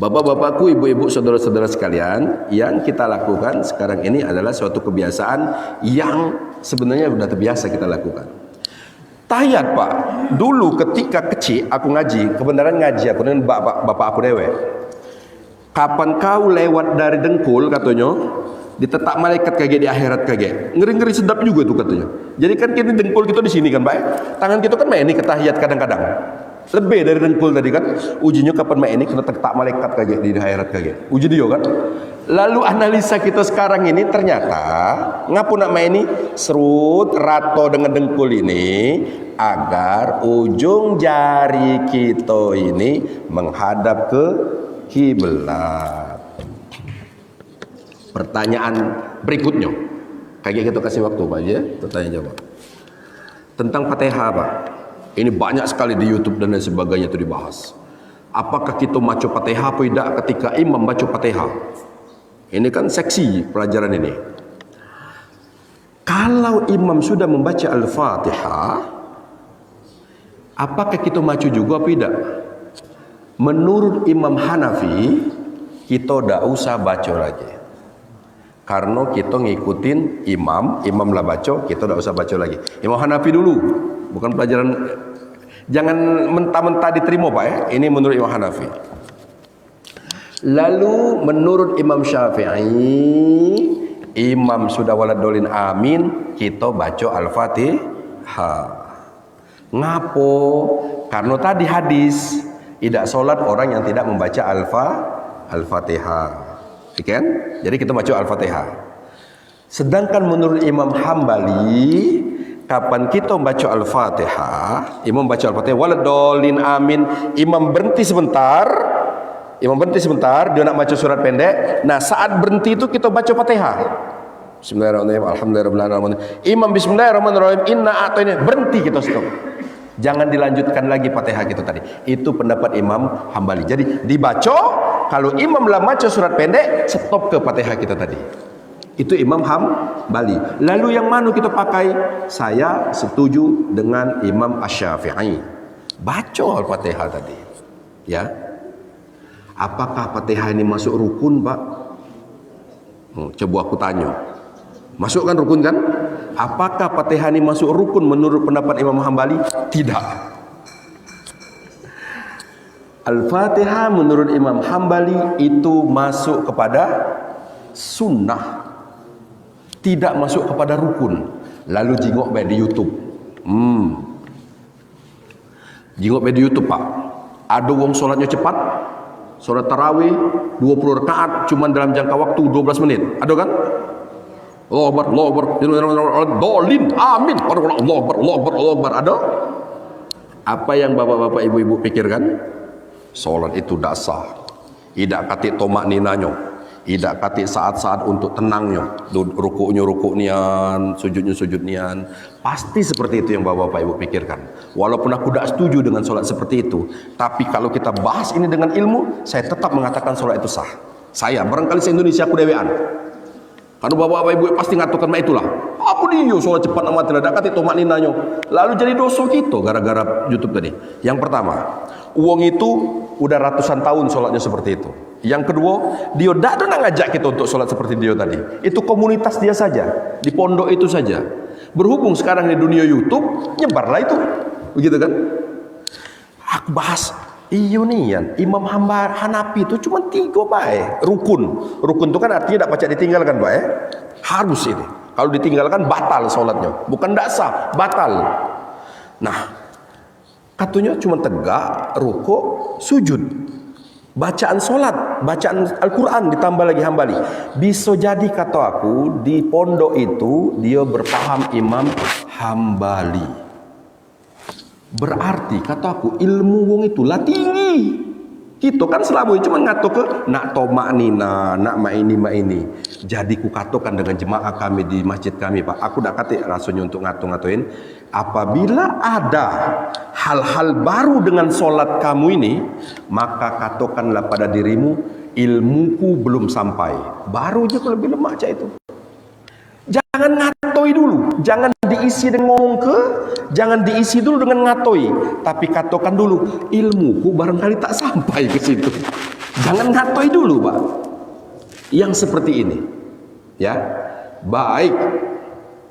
Bapak-bapakku, ibu-ibu, saudara-saudara sekalian, yang kita lakukan sekarang ini adalah suatu kebiasaan yang sebenarnya sudah terbiasa kita lakukan. Tahiyat Pak, dulu ketika kecil aku ngaji, kebenaran ngaji aku dengan bapak aku dewek. Kapan kau lewat dari dengkul katanya, ditetak malaikat kaget di akhirat kaget. Ngeri-ngeri sedap juga tuh katanya. Jadi kan kini dengkul kita di sini kan Pak. Tangan kita kan main ini ke tahiyat kadang-kadang. Lebih dari dengkul tadi kan. Ujinya kapan main ini kena tetak malaikat kaget di akhirat kaget. Uji dia kan. Lalu analisa kita sekarang ini ternyata ngapu nak main ini serut rato dengan dengkul ini agar ujung jari kita ini menghadap ke kiblat. Pertanyaan berikutnya, kayak gitu kasih waktu Pak ya, pertanyaan jawab tentang Fatihah Pak. Ini banyak sekali di YouTube dan lain sebagainya itu dibahas. Apakah kita baca Fatihah atau tidak ketika imam baca Fatihah? Ini kan seksi pelajaran ini. Kalau imam sudah membaca Al-Fatihah, apakah kita baca juga atau tidak? Menurut Imam Hanafi, kita tidak usah baca lagi. Karena kita ngikutin imam lah baca, kita tidak usah baca lagi. Imam Hanafi dulu, bukan pelajaran. Jangan mentah-mentah diterima Pak ya. Ini menurut Imam Hanafi. Lalu menurut Imam Syafi'i, imam sudah waladolin amin, kita baca Al-Fatihah. Ngapo? Karena tadi hadis, tidak solat orang yang tidak membaca Al-Fatihah. Kan? Jadi kita baca Al-Fatihah. Sedangkan menurut Imam Hambali, kapan kita membaca Al-Fatihah, imam baca Al-Fatihah, waladolin amin, imam berhenti sebentar, dia nak baca surat pendek. Nah, saat berhenti itu kita baca Fatihah. Bismillahirrahmanirrahim, alhamdulillahirrahmanirrahim. Imam bismillahirrahmanirrahim, inna a'tayna, berhenti kita stop. Jangan dilanjutkan lagi Fatihah kita tadi. Itu pendapat Imam Hambali. Jadi dibaca, kalau imam lah baca surat pendek, stop ke Fatihah kita tadi. Itu Imam Hambali. Lalu yang mana kita pakai? Saya setuju dengan Imam Asy-Syafi'i. Baca Al-Fatihah tadi. Ya. Apakah Fatihah ini masuk rukun, Pak? Coba aku tanya. Masuk kan rukun kan? Apakah Fatihah ini masuk rukun menurut pendapat Imam Hambali? Tidak. Al-Fatihah menurut Imam Hambali itu masuk kepada sunnah, tidak masuk kepada rukun. Lalu jingok baik di YouTube. Jingok baik di YouTube, Pak. Ada wong solatnya cepat, solat tarawih 20 rakaat cuma dalam jangka waktu 12 menit. Ada kan? Allahu Akbar, Allahu Akbar, dolin, amin, Allahu Akbar, Allahu Akbar, Allahu Akbar. Ada? Apa yang bapak-bapak, ibu-ibu pikirkan? Solat itu tak sah. Tidak katik tomak ninanya, tidak katik saat-saat untuk tenangnya, rukuknya rukuk nian, sujudnya sujud nian. Pasti seperti itu yang bapak-bapak ibu pikirkan. Walaupun aku tidak setuju dengan solat seperti itu, tapi kalau kita bahas ini dengan ilmu, saya tetap mengatakan solat itu sah. Saya, barangkali se-Indonesia aku dewean. Karena bapak-bapak ibu pasti ngatukan itulah. Apa dia solat cepat nama tidak katik tomak ninanya. Lalu jadi dosa kita gara-gara YouTube tadi. Yang pertama, uang itu udah ratusan tahun solatnya seperti itu. Yang kedua, dia tidak ada ngajak kita untuk solat seperti dia tadi. Itu komunitas dia saja, di pondok itu saja. Berhubung sekarang di dunia YouTube, nyebarlah itu, begitu kan? Aku bahas, iyo nih, Imam Hanafi itu cuma 3 baik. Rukun itu kan artinya tidak pacak ditinggalkan, baik. Harus ini. Kalau ditinggalkan batal solatnya, bukan tidak sah, batal. Nah, katanya cuma tegak, rukuk, sujud. Bacaan solat, bacaan Al-Quran ditambah lagi Hambali. Bisa jadi kata aku di pondok itu dia berpaham Imam Hambali. Berarti kata aku ilmu wong itulah tinggi. Kita kan selama ini cuma ngatuk ke nak tomak nina, nak ma ini. Jadi ku katakan dengan jemaah kami di masjid kami, Pak, aku dak kate rasanya untuk ngatu-ngatuin. Apabila ada hal-hal baru dengan solat kamu ini, maka katakanlah pada dirimu, ilmuku belum sampai. Baru aja kalau lebih lemah aja itu. Jangan ngatoi dulu, jangan diisi dengan ngomong jangan diisi dulu dengan ngatoi, tapi katakan dulu, ilmuku barangkali tak sampai ke situ. Jangan ngatoi dulu, Pak. Yang seperti ini, ya. Baik,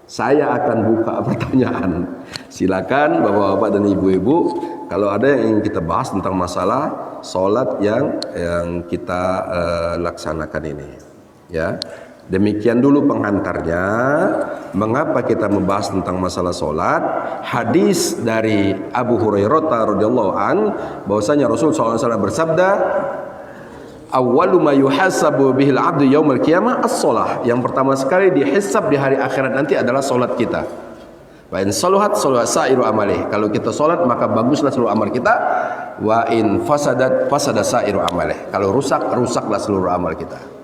saya akan buka pertanyaan. Silakan bapak-bapak dan ibu-ibu, kalau ada yang ingin kita bahas tentang masalah solat yang kita laksanakan ini, ya. Demikian dulu pengantarnya. Mengapa kita membahas tentang masalah solat? Hadis dari Abu Hurairah radhiyallahu an, bahwasanya Rasul SAW bersabda, awwalu ma yuhasabu bihil abdu yaumil qiyamah as-shalah. Yang pertama sekali dihisab di hari akhirat nanti adalah solat kita. Wa in saluhat saluha sa'iru amalih. Kalau kita solat maka baguslah seluruh amal kita. Wa in fasadat fasada sa'iru amalih. Kalau rusak, rusaklah seluruh amal kita.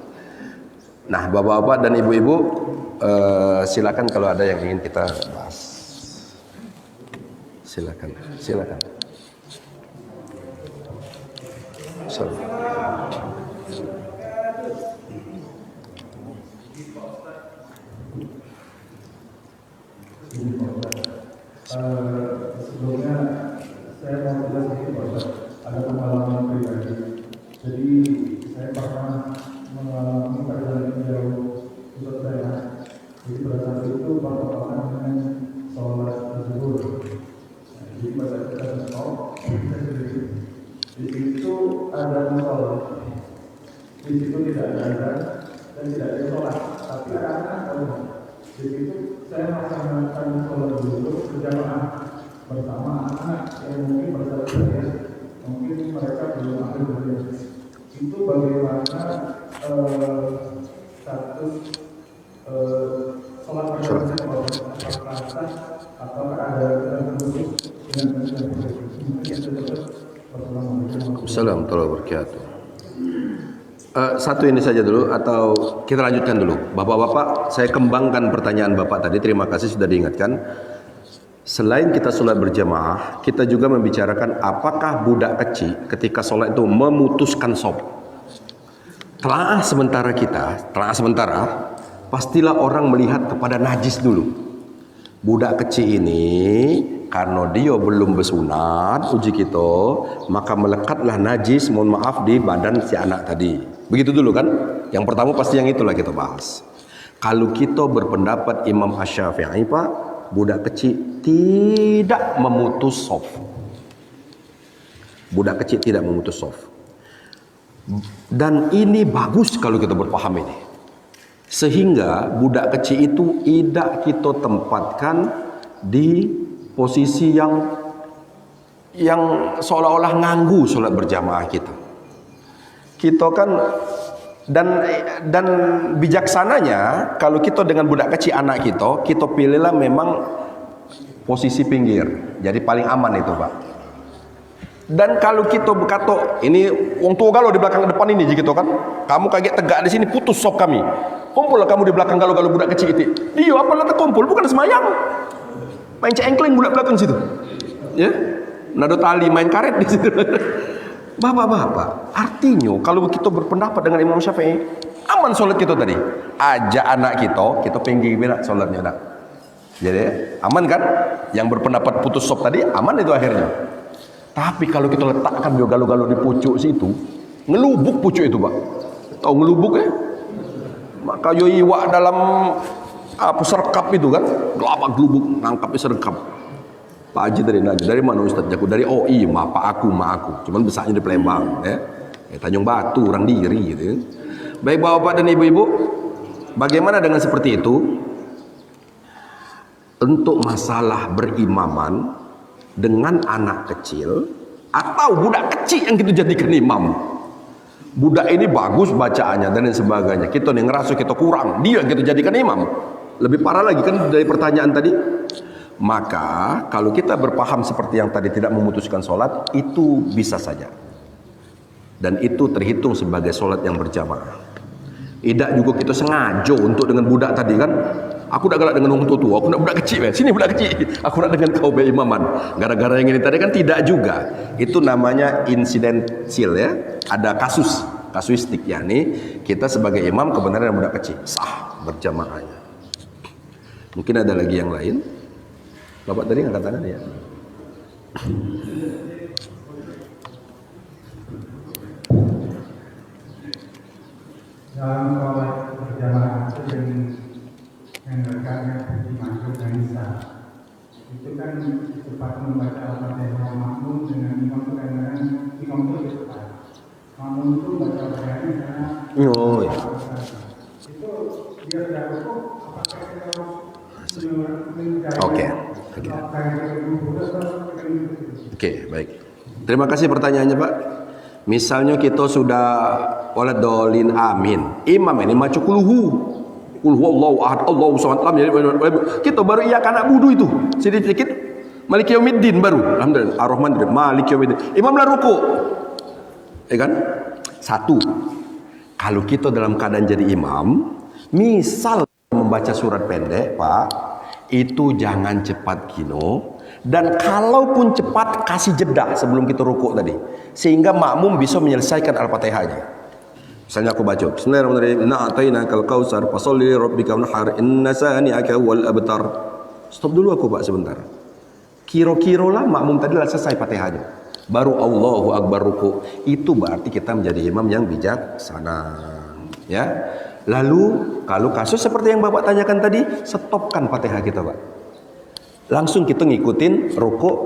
Nah, bapak-bapak dan ibu-ibu, silakan kalau ada yang ingin kita bahas. Silakan. Sebelumnya saya mau jelas sedikit bahwa ada pengalaman pribadi. Jadi saya pernah mengalami perjalanan jauh untuk saya. Jadi pada saat itu bertepatan dengan sholat zuhur. Jadi pada kita tahu di situ ada musola. Di situ tidak ada azan dan tidak ada sholat, tapi anak-anak tahu. Di situ saya melaksanakan sholat zuhur berjamaah bersama anak yang mungkin bersaudara, mungkin mereka belum ada belajar. Itu bagaimana status sholat berjamaah, apakah sah apakah ada tertentu dengan mungkin kita dapat Assalamualaikum warahmatullahi wabarakatuh. Satu ini saja dulu atau kita lanjutkan dulu. Bapak-bapak, saya kembangkan pertanyaan Bapak tadi. Terima kasih sudah diingatkan. Selain kita sholat berjamaah, kita juga membicarakan apakah budak kecil ketika sholat itu memutuskan shaf. Telaah sementara, pastilah orang melihat kepada najis dulu. Budak kecil ini karena dia belum bersunat uji kita, maka melekatlah najis, mohon maaf, di badan si anak tadi. Begitu dulu kan? Yang pertama pasti yang itulah kita bahas. Kalau kita berpendapat Imam Asy-Syafi'i, Pak, budak kecil tidak memutus shaf. Budak kecil tidak memutus shaf. Dan ini bagus kalau kita berpaham ini. Sehingga budak kecil itu tidak kita tempatkan di posisi yang seolah-olah nganggu sholat berjamaah kita. Kita kan dan bijaksananya kalau kita dengan budak kecil anak kita pilihlah memang posisi pinggir. Jadi paling aman itu, Pak. Dan kalau kita berkata ini wong tua galau di belakang depan ini gitu kan, kamu kaget tegak di sini, putus sop kami. Kumpullah kamu di belakang galau-galau budak kecil itu. Dia apalah terkumpul, bukan semayang. Main cengkling budak belakang situ. Ya. Nado tali main karet di situ. Bapak-bapak, artinya kalau kita berpendapat dengan Imam Syafi'i, aman sholat kita tadi. Ajak anak kita pinggir berak sholatnya nak. Jadi aman kan? Yang berpendapat putus sop tadi aman itu akhirnya. Tapi kalau kita letakkan dia galau-galau di pucuk situ, ngelubuk pucuk itu, Pak. Tahu ngelubuk ya? Maka yo iwak dalam apa serkap itu kan, gelabak gelubuk nangkapnya serkap. Pak Haji dari mana Ustaz Jaku? Dari OI, mak aku. Cuman besarnya di Palembang, ya. Tanjung Batu, orang diri gitu. Ya. Baik bapak dan ibu-ibu, bagaimana dengan seperti itu? Untuk masalah berimaman dengan anak kecil atau budak kecil yang kita jadikan imam. Budak ini bagus bacaannya dan lain sebagainya. Kita nih ngerasa kita kurang, dia yang kita jadikan imam. Lebih parah lagi kan dari pertanyaan tadi. Maka kalau kita berpaham seperti yang tadi tidak memutuskan sholat, itu bisa saja. Dan itu terhitung sebagai sholat yang berjamaah. Tidak juga kita sengaja untuk dengan budak tadi kan. Aku nak galak dengan orang tua, aku nak budak kecil. Sini budak kecil, aku nak dengan kau berimaman. Gara-gara yang ini tadi kan tidak juga. Itu namanya insidental ya. Ada kasuistik ya nih. Kita sebagai imam kebenaran budak kecil sah berjamaahnya. Mungkin ada lagi yang lain. Bapak tadi nggak katakan ya? Dalam sholat berjamaah itu yang rekatnya dimaksud Isa itu kan cepat membaca Al-Fatihah makmum dengan imam itu kadang-kadang imam itu lebih cepat. Makmum itu baca Al-Fatihah karena Oh ya. itu biar dapat apakah kita Oke, baik. Terima kasih pertanyaannya, Pak. Misalnya kita sudah oleh dolin amin. Imam ini maca kulhu Allahu ahad, Allahu samad. Kita baru iya anak budu itu. Sedikit Malik Yaumiddin baru. Alhamdulillah. Ar-Rahman Malik Yaumiddin. Imam lah ruku. Ya kan? Satu. Kalau kita dalam keadaan jadi imam, misal membaca surat pendek, Pak, itu jangan cepat kino, dan kalaupun cepat kasih jeda sebelum kita rukuk tadi, sehingga makmum bisa menyelesaikan Al-Fatihahnya. Misalnya aku baca Bismillahirrahmanirrahim, inna a'tainakal kautsar fasholli li rabbika wanhar inna sani'aka wal abtar. Stop dulu aku, Pak, sebentar. Kira-kira lah makmum tadi lah selesai Fatihahnya, baru Allahu Akbar ruku. Itu berarti kita menjadi imam yang bijaksana, ya. Lalu kalau kasus seperti yang Bapak tanyakan tadi, stopkan Fatihah kita, Pak. Langsung kita ngikutin rukuk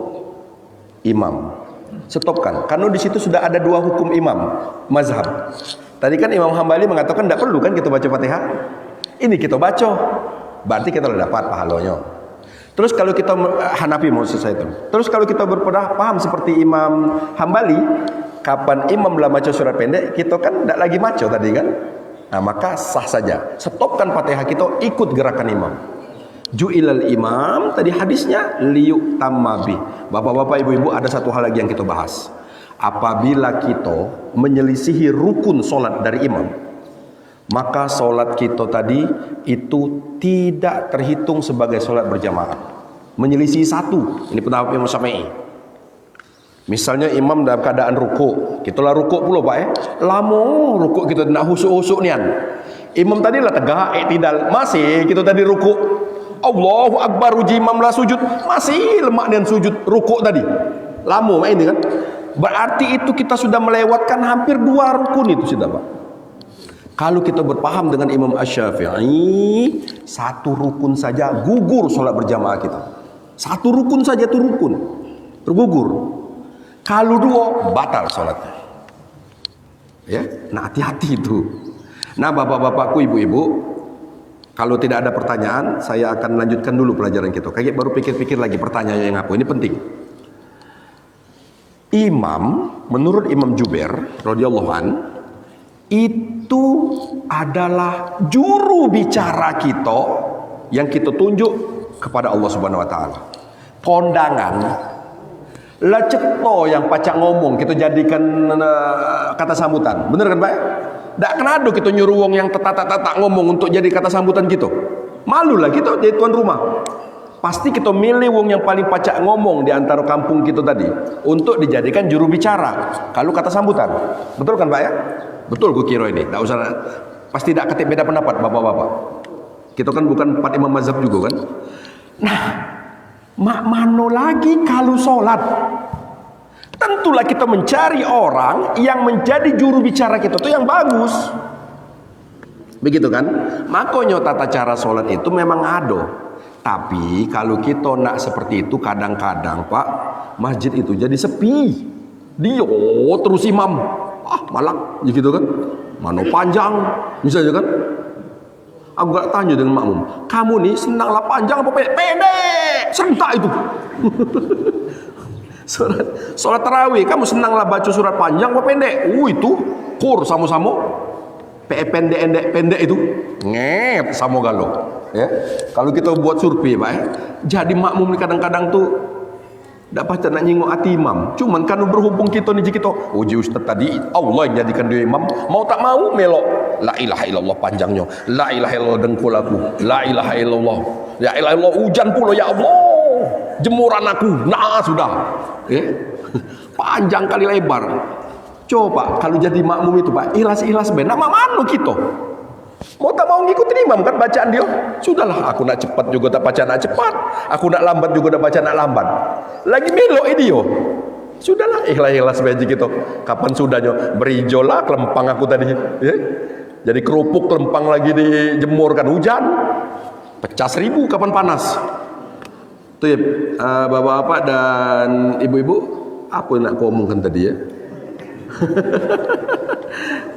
imam. Stopkan. Karena di situ sudah ada dua hukum imam mazhab. Tadi kan Imam Hambali mengatakan tidak perlu kan kita baca Fatihah. Ini kita baca, berarti kita sudah dapat pahalanya. Terus kalau kita Hanafi maksud saya itu. Terus kalau kita berpaham seperti Imam Hambali, kapan imam lah baca surat pendek, kita kan tidak lagi baca tadi kan. Nah, maka sah saja. Stopkan Fatihah kita, ikut gerakan imam. Ju'ilal imam, tadi hadisnya liyuk tammabi. Bapak-bapak, ibu-ibu, ada satu hal lagi yang kita bahas. Apabila kita menyelisihi rukun solat dari imam, maka solat kita tadi itu tidak terhitung sebagai solat berjamaah. Menyelisih satu, ini pendapat Imam Syafi'i. Misalnya imam dalam keadaan rukuk, kita lah rukuk pula Pak lama rukuk kita nak husuk-husuk nian. Imam tadi lah tegak, iktidal, masih kita tadi rukuk. Allahu Akbar, uji imam lah sujud, masih lemak nian sujud rukuk tadi. Lama main ini kan. Berarti itu kita sudah melewatkan hampir 2 rukun itu sudah Pak. Kalau kita berpaham dengan Imam Asy-Syafi'i, 1 rukun saja gugur solat berjamaah kita. 1 rukun saja itu rukun tergugur. Kalau 2 batal solatnya. Ya, nah hati-hati itu. Nah bapak-bapakku, ibu-ibu, kalau tidak ada pertanyaan, saya akan lanjutkan dulu pelajaran kita. Kayak baru pikir-pikir lagi pertanyaan yang apa. Ini penting. Imam, menurut Imam Jubair radhiyallahu an, itu adalah juru bicara kita yang kita tunjuk kepada Allah Subhanahu wa taala. Kondangan lah cekto yang pacak ngomong kita jadikan kata sambutan. Bener kan Pak? Tak kenado kita nyuruh wong yang tetak-tetak ngomong untuk jadi kata sambutan kita. Malu lah kita jadi tuan rumah. Pasti kita milih wong yang paling pacak ngomong di antara kampung kita tadi untuk dijadikan juru bicara kalau kata sambutan. Betul kan Pak ya? Betul gue kira ini. Tak usah, pasti tak ketik beda pendapat bapak-bapak. Kita kan bukan 4 imam mazhab juga kan. Nah, mak mano lagi kalau sholat. Tentulah kita mencari orang yang menjadi juru bicara kita itu yang bagus. Begitu kan? Makanya tata cara sholat itu memang ada. Tapi kalau kita nak seperti itu, kadang-kadang Pak, masjid itu jadi sepi. Dia terus imam, malak, gitu kan? Mano panjang, misalnya kan? Aku gak tanya dengan makmum, kamu nih senanglah panjang apa pendek? Pendek, serentak itu. Sholat tarawih, kamu senanglah baca surat panjang apa pendek? Itu kur sama-sama. Pendek itu nget sama galau ya. Kalau kita buat survei Pak ya, jadi makmum kadang-kadang tuh tak pasti nak nyinggung hati imam. Cuman kan berhubung kita ni kita uji ustaz tadi Allah yang jadikan dia imam, mau tak mau melok la ilaha illallah panjangnya, la ilaha illallah dengkul aku, la ilaha illallah, ya ilaha illallah hujan pula ya Allah jemuran aku, nah sudah panjang kali lebar. Coba kalau jadi makmum itu Pak, ikhlas-ikhlas benar, nak mana kita? Mau tak mau ngikutin imam kan bacaan dia? Sudahlah, aku nak cepat juga tak baca nak cepat, aku nak lambat juga tak baca nak lambat. Lagi melok ini yo. Sudahlah, ikhlas-ikhlas benar kita. Kapan sudahnya berijolah kelempang aku tadi, ya? Jadi kerupuk kelempang lagi dijemurkan hujan, pecah 1000 kapan panas. Tuh ya, bapak-bapak dan ibu-ibu, apa yang nak aku omongkan tadi ya?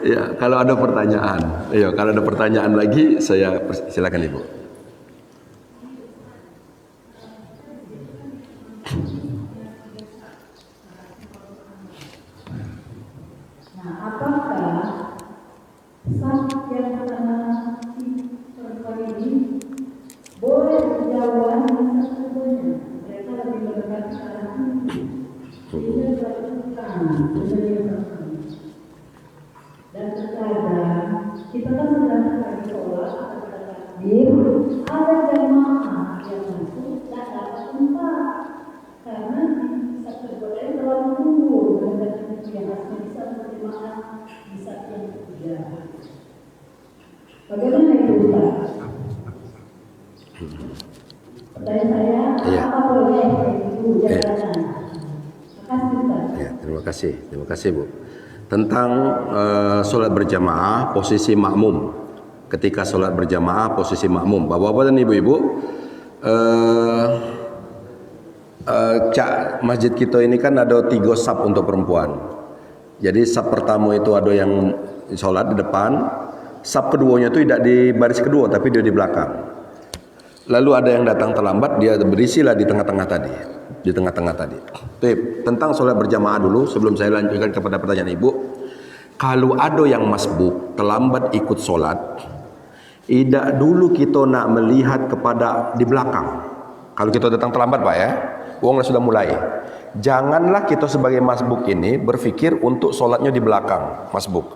Ya, kalau ada pertanyaan, kalau ada pertanyaan lagi, saya silakan Ibu. Nah, apakah saf yang pertama perempuan ini boleh berjauhan dengan sesungguhnya? Mereka lebih mendekati arah itu. Tidak dilakukan dan terkadang kita kan sedang lagi sholat atau takbir, ada jamaah yang masuk tak dapat tempat karena bisa tergoda terlalu tunggu dan biasanya bisa berjemaah di saat yang ketiga. Bagaimana itu Ustaz? Pertanyaan saya, apa boleh itu jabatan? Terima kasih Bu. Tentang solat berjamaah, posisi makmum. Ketika solat berjamaah, posisi makmum. Bapak-bapak dan ibu-ibu, masjid kita ini kan ada 3 saf untuk perempuan. Jadi saf pertama itu ada yang solat di depan, saf keduanya itu tidak di baris kedua, tapi dia di belakang. Lalu ada yang datang terlambat, dia berisilah di tengah-tengah tadi. Tentang solat berjamaah dulu sebelum saya lanjutkan kepada pertanyaan ibu. Kalau ada yang masbuk terlambat ikut solat, Tidak dulu kita nak melihat kepada di belakang. Kalau kita datang terlambat Pak ya, uangnya sudah mulai. Janganlah kita sebagai masbuk ini berpikir untuk solatnya di belakang masbuk.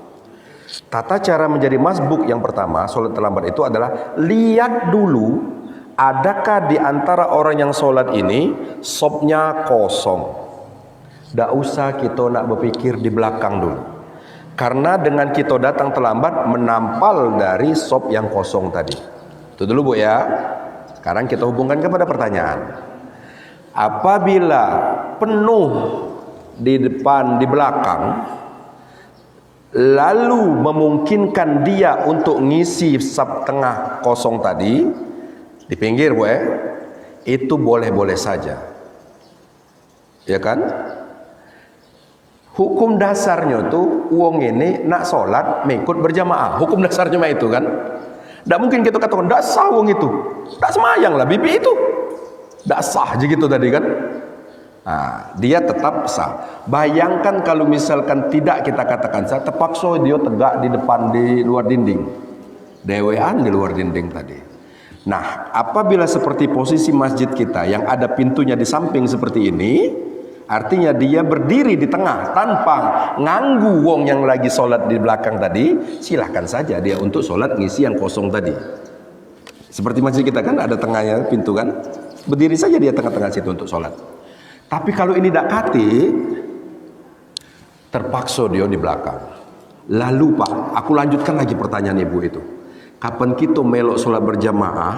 Tata cara menjadi masbuk yang pertama, solat terlambat itu adalah lihat dulu adakah di antara orang yang solat ini sopnya kosong. Tak usah kita nak berpikir di belakang dulu. Karena dengan kita datang terlambat menampal dari sop yang kosong tadi. Itu dulu Bu ya. Sekarang kita hubungkan kepada pertanyaan. Apabila penuh di depan, di belakang, lalu memungkinkan dia untuk ngisi sap tengah kosong tadi, di pinggir Bu ya, itu boleh-boleh saja. Ya kan? Hukum dasarnya tuh uang ini nak solat mengikut berjamaah. Hukum dasarnya mah itu kan. Tak mungkin kita katakan tak sah uang itu. Tak semayang lah bibi itu. Tak sah aja gitu tadi kan. Nah, dia tetap sah. Bayangkan kalau misalkan tidak kita katakan sah, terpaksa dia tegak di depan di luar dinding. Dewean di luar dinding tadi. Nah, apabila seperti posisi masjid kita yang ada pintunya di samping seperti ini, artinya dia berdiri di tengah tanpa nganggu wong yang lagi sholat di belakang tadi, silahkan saja dia untuk sholat ngisi yang kosong tadi. Seperti masjid kita kan ada tengahnya pintu kan, berdiri saja dia tengah-tengah situ untuk sholat. Tapi kalau ini tidak kati, terpaksa dia di belakang. Lalu Pak, aku lanjutkan lagi pertanyaan ibu itu. Kapan kita melok sholat berjamaah?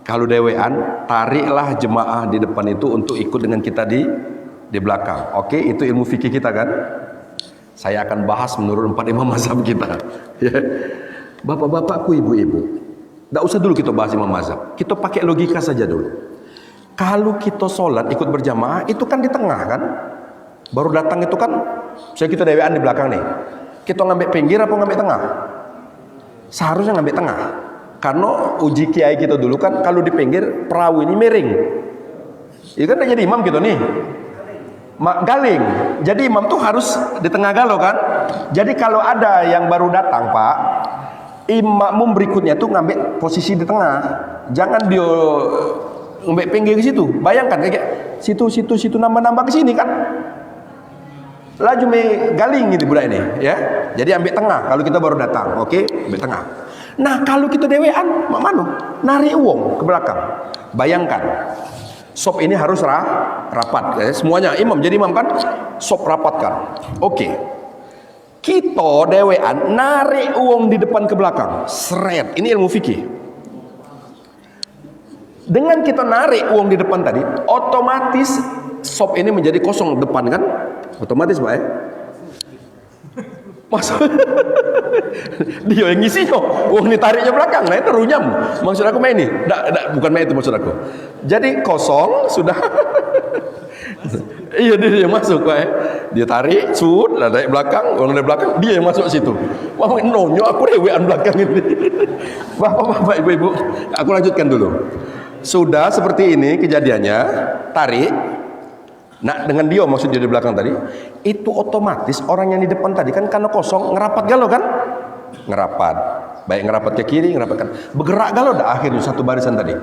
Kalau dewean, tariklah jemaah di depan itu untuk ikut dengan kita di belakang. Oke, itu ilmu fikih kita kan. Saya akan bahas menurut 4 imam mazhab kita. Ya. Bapak-bapakku, ibu-ibu, tidak usah dulu kita bahas imam mazhab. Kita pakai logika saja dulu. Kalau kita sholat ikut berjamaah, itu kan di tengah kan. Baru datang itu kan, saya kita dewean di belakang nih. Kita ngambil pinggir apa ngambil tengah? Seharusnya ngambil tengah. Karena uji kiai kita dulu kan, kalau di pinggir perahu ini miring. Itu kan jadi imam gitu nih. Galing. Jadi imam tuh harus di tengah galau kan. Jadi kalau ada yang baru datang Pak, imam berikutnya tuh ngambil posisi di tengah. Jangan dia ngambil pinggir ke situ. Bayangkan kayak situ nambah ke sini kan. Laju galing gitu budak ini ya. Jadi ambil tengah kalau kita baru datang. Oke, ambil tengah. Nah, kalau kita dewean, mak mano? Narik uang ke belakang. Bayangkan. Sop ini harus rapat, semuanya imam jadi imam kan, sop rapatkan. Oke, kita dewean narik uang di depan ke belakang, seret. Ini ilmu fikih. Dengan kita narik uang di depan tadi, otomatis sop ini menjadi kosong depan kan, otomatis Pak ya. Maksud dia yang ngisinya, uang ditariknya belakang, nah itu runyam. Maksud aku main ini, bukan main itu maksud aku. Jadi kosong sudah. Iya dia yang masuk Pak. Dia tarik, lah dari belakang, uang dari belakang, dia yang masuk situ. Wah nonyo aku rewean belakang ini. Bapak-bapak, ibu-ibu, aku lanjutkan dulu. Sudah seperti ini kejadiannya, tarik. Nah dengan dia maksud dia di belakang tadi, itu otomatis orang yang di depan tadi kan karena kosong ngerapat galau kan, ngerapat, baik ngerapat ke kiri, ngerapat kan, bergerak galau dah akhirnya satu barisan tadi,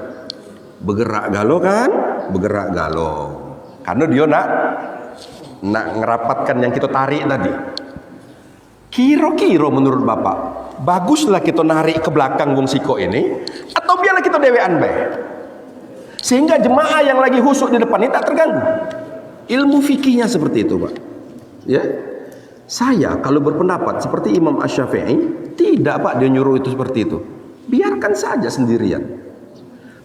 bergerak galau kan, bergerak galau, karena dia nak ngerapatkan yang kita tarik tadi. Kira-kira menurut bapak, baguslah kita narik ke belakang wong siko ini, atau biarlah kita dewean bae, sehingga jemaah yang lagi husuk di depan ini tak terganggu. Ilmu fikihnya seperti itu Pak ya. Saya kalau berpendapat seperti Imam Asy-Syafi'i, tidak Pak dia nyuruh itu seperti itu, biarkan saja sendirian.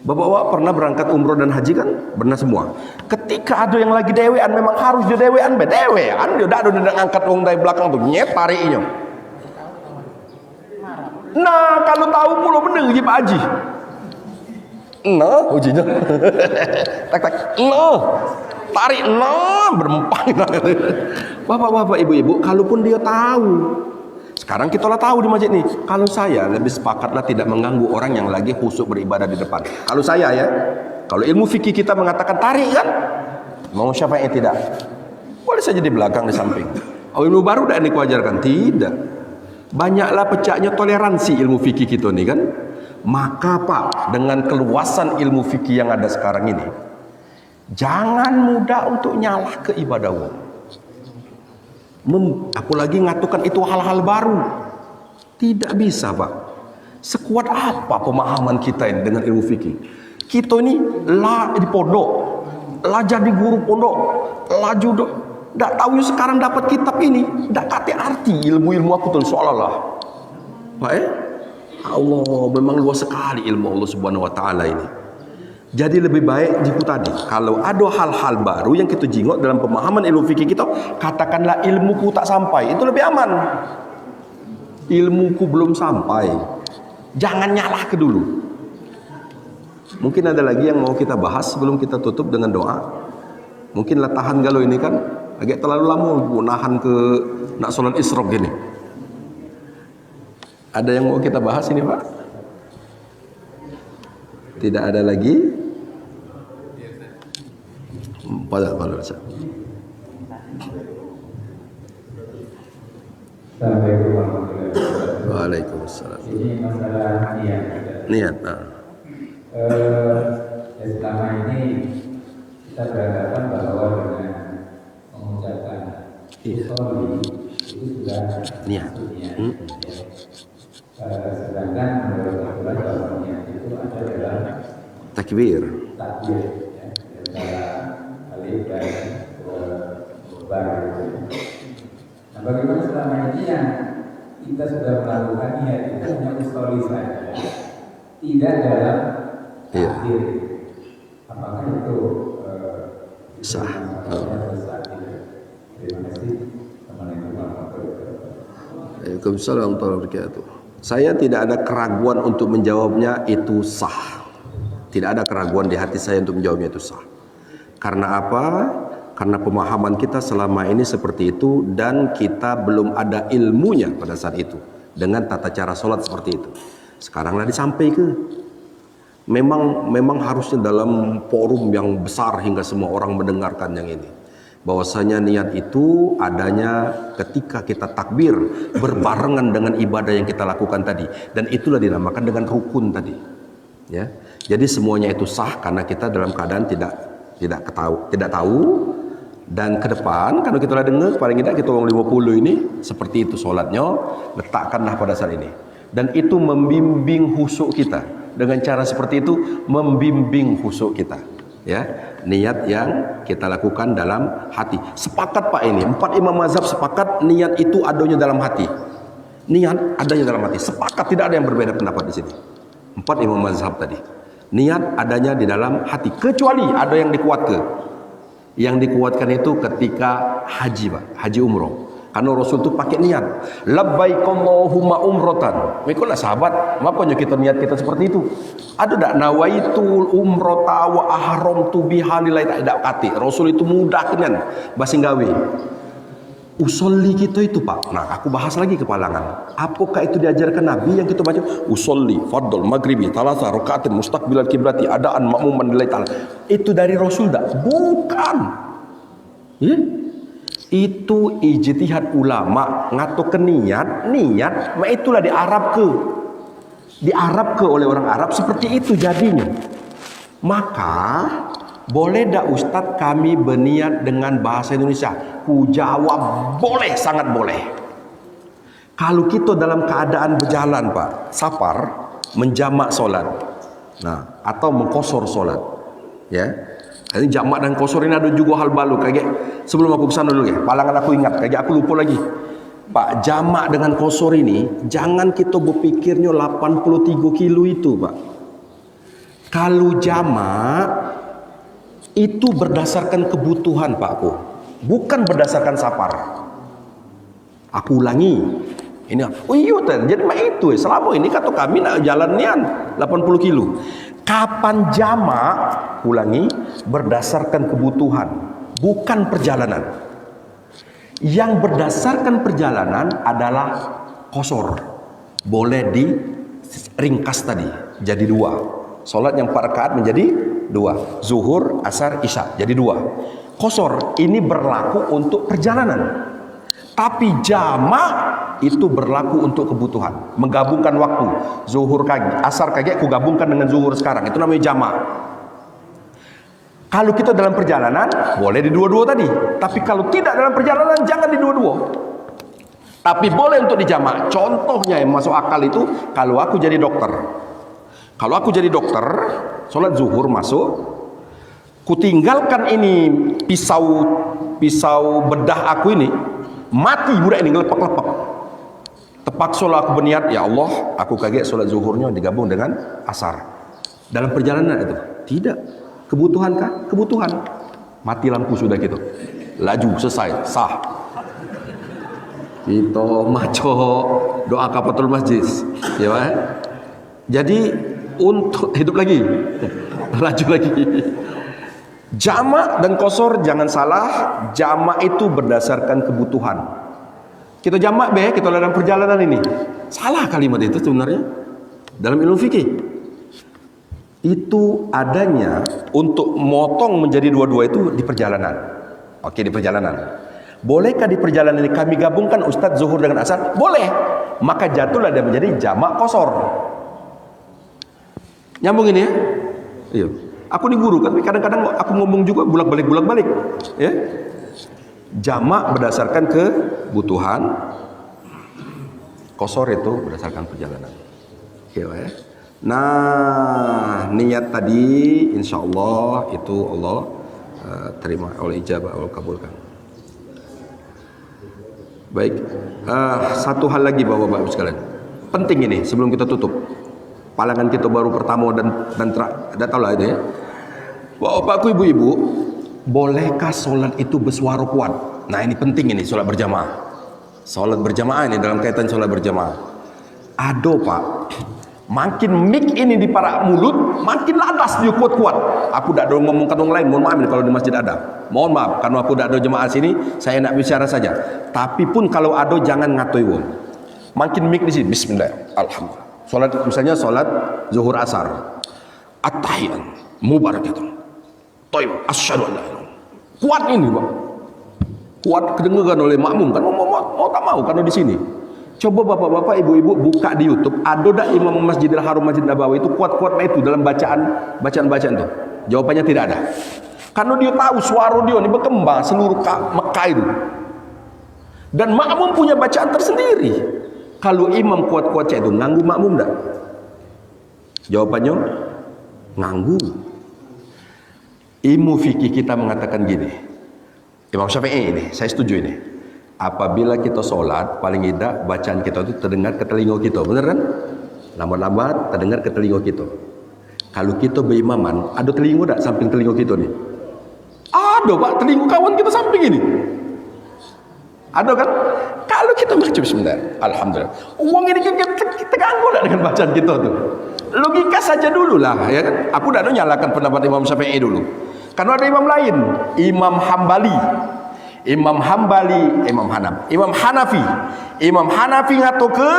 Bapak-bapak pernah berangkat umroh dan haji kan, pernah semua. Ketika ada yang lagi dewean, memang harus dia dewean dewean, dia ada angkat uang dari belakang tuh nyet tariknya. Nah kalau tahu pula bener Pak Haji, nah ujinya tak nah tarik berempang. Bapak-bapak, ibu-ibu, kalaupun dia tahu, sekarang kita lah tahu di masjid nih. Kalau saya lebih sepakatlah tidak mengganggu orang yang lagi khusyuk beribadah di depan. Kalau saya ya, kalau ilmu fikih kita mengatakan tarik kan, mau siapa yang tidak? Boleh saja di belakang, di samping. Oh ilmu baru dah ini kuajarkan? Tidak. Banyaklah pecahnya toleransi ilmu fikih kita nih kan. Maka Pak, dengan keluasan ilmu fikih yang ada sekarang ini, jangan mudah untuk nyalah ke ibadah wong. Apalagi ngatukan itu hal-hal baru. Tidak bisa Pak. Sekuat apa pemahaman kita ini dengan ilmu fikih? Kita ini lah di pondok, lah jadi guru pondok, lah judok. Tak tahu sekarang dapat kitab ini, tak kate arti ilmu-ilmu aku tuh seolah-olah. Pak Allah, memang luas sekali ilmu Allah Subhanahu wa taala ini. Jadi lebih baik jiku tadi, kalau ada hal-hal baru yang kita jingok dalam pemahaman ilmu fikih kita, katakanlah ilmuku tak sampai, itu lebih aman. Ilmuku belum sampai. Jangan nyalah ke dulu. Mungkin ada lagi yang mau kita bahas sebelum kita tutup dengan doa. Mungkin tahan kalau ini kan agak terlalu lama nahan ke nak sholat isyraq gini. Ada yang mau kita bahas ini Pak? Tidak ada lagi? Pada Ustaz. Assalamualaikum warahmatullahi wabarakatuh. Waalaikumsalam. Ini masalah niat. Selama ini kita beranggapan bahwa dengan mengucapkan usolli itu sudah Niat. Sedangkan menurut aturan bahwa niat itu ada dalam Takbir. takbir, antara alif dan bar. Nah, bagaimana selama ini yang kita sudah melakukan niat itu hanya usolli saja, tidak dalam takbir. Apakah itu Sah. Terima kasih. Assalamualaikum warahmatullahi wabarakatuh. Waalaikumsalam warahmatullahi wabarakatuh. Saya tidak ada keraguan untuk menjawabnya itu sah. Tidak ada keraguan di hati saya untuk menjawabnya itu sah. Karena apa? Karena pemahaman kita selama ini seperti itu dan kita belum ada ilmunya pada saat itu dengan tata cara sholat seperti itu. Sekaranglah disampaikan. Memang harusnya dalam forum yang besar hingga semua orang mendengarkan yang ini. Bahwasanya niat itu adanya ketika kita takbir berbarengan dengan ibadah yang kita lakukan tadi, dan itulah dinamakan dengan rukun tadi. Ya, jadi semuanya itu sah karena kita dalam keadaan tidak tahu. Dan ke depan kalau kita dengar paling tidak kita orang 50 ini seperti itu solatnya, letakkanlah pada saat ini. Dan itu membimbing khusyuk kita. Dengan cara seperti itu membimbing khusyuk kita. Ya, niat yang kita lakukan dalam hati. Sepakat Pak ini, 4 imam mazhab sepakat niat itu adanya dalam hati. Niat adanya dalam hati. Sepakat, tidak ada yang berbeda pendapat di sini. 4 imam mazhab tadi. Niat adanya di dalam hati, kecuali ada yang dikuatkan. Yang dikuatkan itu ketika haji Pak, haji umroh. Karena Rasul itu pakai niat. Labbaik Allahumma umrotan. Mikulah sahabat, makanya kita niat kita seperti itu. Ada tak nawaitul umrota wa ahramtu biha lillahi ta'ala kati. Rasul itu mudah dengan bahasa gawe. Usolli kita itu Pak. Nah, aku bahas lagi kepalangan. Apakah itu diajarkan Nabi yang kita baca? Usolli fardhu maghribi thalatha rakaatin mustaqbilal kiblati adaan ma'muman lillahi ta'ala. Itu dari Rasul tak? Bukan. Ya? Itu ijtihad ulama ngatur niat mak itulah diarab ke oleh orang Arab seperti itu jadinya. Maka boleh dak Ustadz kami berniat dengan bahasa Indonesia? Ku jawab boleh, sangat boleh. Kalau kita dalam keadaan berjalan Pak, safar, menjamak solat, nah atau mengkosor solat, ya. Ini jamak dan kosor ini ada juga hal baru. Kayak sebelum aku kesana dulu ya, palangan aku ingat, kayak aku lupa lagi. Pak, jamak dengan kosor ini jangan kita berpikirnya 83 kilo itu Pak. Kalau jamak itu berdasarkan kebutuhan Pakku, bukan berdasarkan safar. Aku ulangi. Ini iya jadi mak itu selama ini kata kami nak jalan nian 80 kilo. Kapan jamak, ulangi, berdasarkan kebutuhan, bukan perjalanan. Yang berdasarkan perjalanan adalah kosor. Boleh diringkas tadi, jadi 2. Solat yang 4 rakaat menjadi 2. Zuhur, asar, isya, jadi 2. Kosor ini berlaku untuk perjalanan. Tapi jamak itu berlaku untuk kebutuhan, menggabungkan waktu. Zuhur kaki, asar kaki aku gabungkan dengan zuhur sekarang, itu namanya jamak. Kalau kita dalam perjalanan, boleh di dua-dua tadi. Tapi kalau tidak dalam perjalanan, jangan di dua-dua. Tapi boleh untuk dijamak. Contohnya yang masuk akal itu, kalau aku jadi dokter. Kalau aku jadi dokter, sholat zuhur masuk, kutinggalkan ini pisau bedah aku ini, mati budak ini ngelepek-lepek. Terpaksa aku berniat, ya Allah, aku kaget sholat zuhurnya digabung dengan asar. Dalam perjalanan itu, tidak. Kebutuhan kah? Kebutuhan. Mati lampu sudah gitu. Laju, selesai, sah. Itu maco doa kafatul masjid. Ya, Pak? Jadi untuk hidup lagi. Laju lagi. Jamak dan qasar jangan salah, jamak itu berdasarkan kebutuhan. Kita jamak kita dalam perjalanan ini. Salah kalimat itu sebenarnya dalam ilmu fikih. Itu adanya untuk motong menjadi dua-dua itu di perjalanan. Oke, di perjalanan. Bolehkah di perjalanan ini kami gabungkan Ustadz zuhur dengan asar? Boleh. Maka jatuhlah dia menjadi jamak qasar. Nyambung ini ya? Iya. Aku ini guru, tapi kadang-kadang aku ngomong juga bulak-balik. Ya. Jamak berdasarkan kebutuhan, qasar itu berdasarkan perjalanan. Oke, ya. Nah, niat tadi insya Allah itu Allah terima oleh ijabah, Allah kabulkan. Baik, satu hal lagi bapak-bapak sekalian, penting ini sebelum kita tutup. Palangan kita baru pertama dan tahu lah itu ya. Bapak-bapakku, ibu-ibu, bolehkah sholat itu bersuara kuat? Nah ini penting ini, sholat berjamaah. Sholat berjamaah ini dalam kaitan sholat berjamaah. Aduh Pak, makin mic ini di para mulut, makin ladas dia kuat-kuat. Aku tidak ada ngomongkan orang lain, mohon maaf kalau di masjid ada. Mohon maaf, karena aku tidak ada jemaah sini, saya nak bicara saja. Tapi pun kalau ada jangan ngatoi wong. Makin mic di sini, bismillah, alhamdulillah. Sholat, misalnya sholat zuhur asar, at-tahiyat, mubarakatuh, toib, asyhadu an la ilaha illallah. Kuat ini Pak, kuat kedengaran oleh makmum kan, mau tak mau karena di sini. Coba bapak-bapak, ibu-ibu buka di YouTube, ada tak Imam Masjidil Haram Masjid Nabawi itu kuat-kuat itu dalam bacaan itu? Jawabannya tidak ada. Karena dia tahu suara dia ini berkembang seluruh Mekah itu. Dan makmum punya bacaan tersendiri. Kalau imam kuat-kuat itu nganggu makmum tak? Jawabannya nganggu. Ilmu fikih kita mengatakan gini. Imam Syafi'i ini, saya setuju ini. Apabila kita sholat, paling tidak bacaan kita itu terdengar ke telinga kita, benar kan? Lambat-lambat terdengar ke telinga kita. Kalau kita berimaman, ada telinga tak samping telinga kita nih? Ada Pak, telinga kawan kita samping ini. Ada kan? Kalau kita baca bismillah, alhamdulillah. Uang ini kita ganggu tak dengan bacaan kita tuh? Logika saja dulu lah, ya kan? Aku tidak nyalakan pendapat Imam Syafi'i dulu. Karena ada imam lain, Imam Hambali. Imam Hanafi. Imam Hanafi ngato ke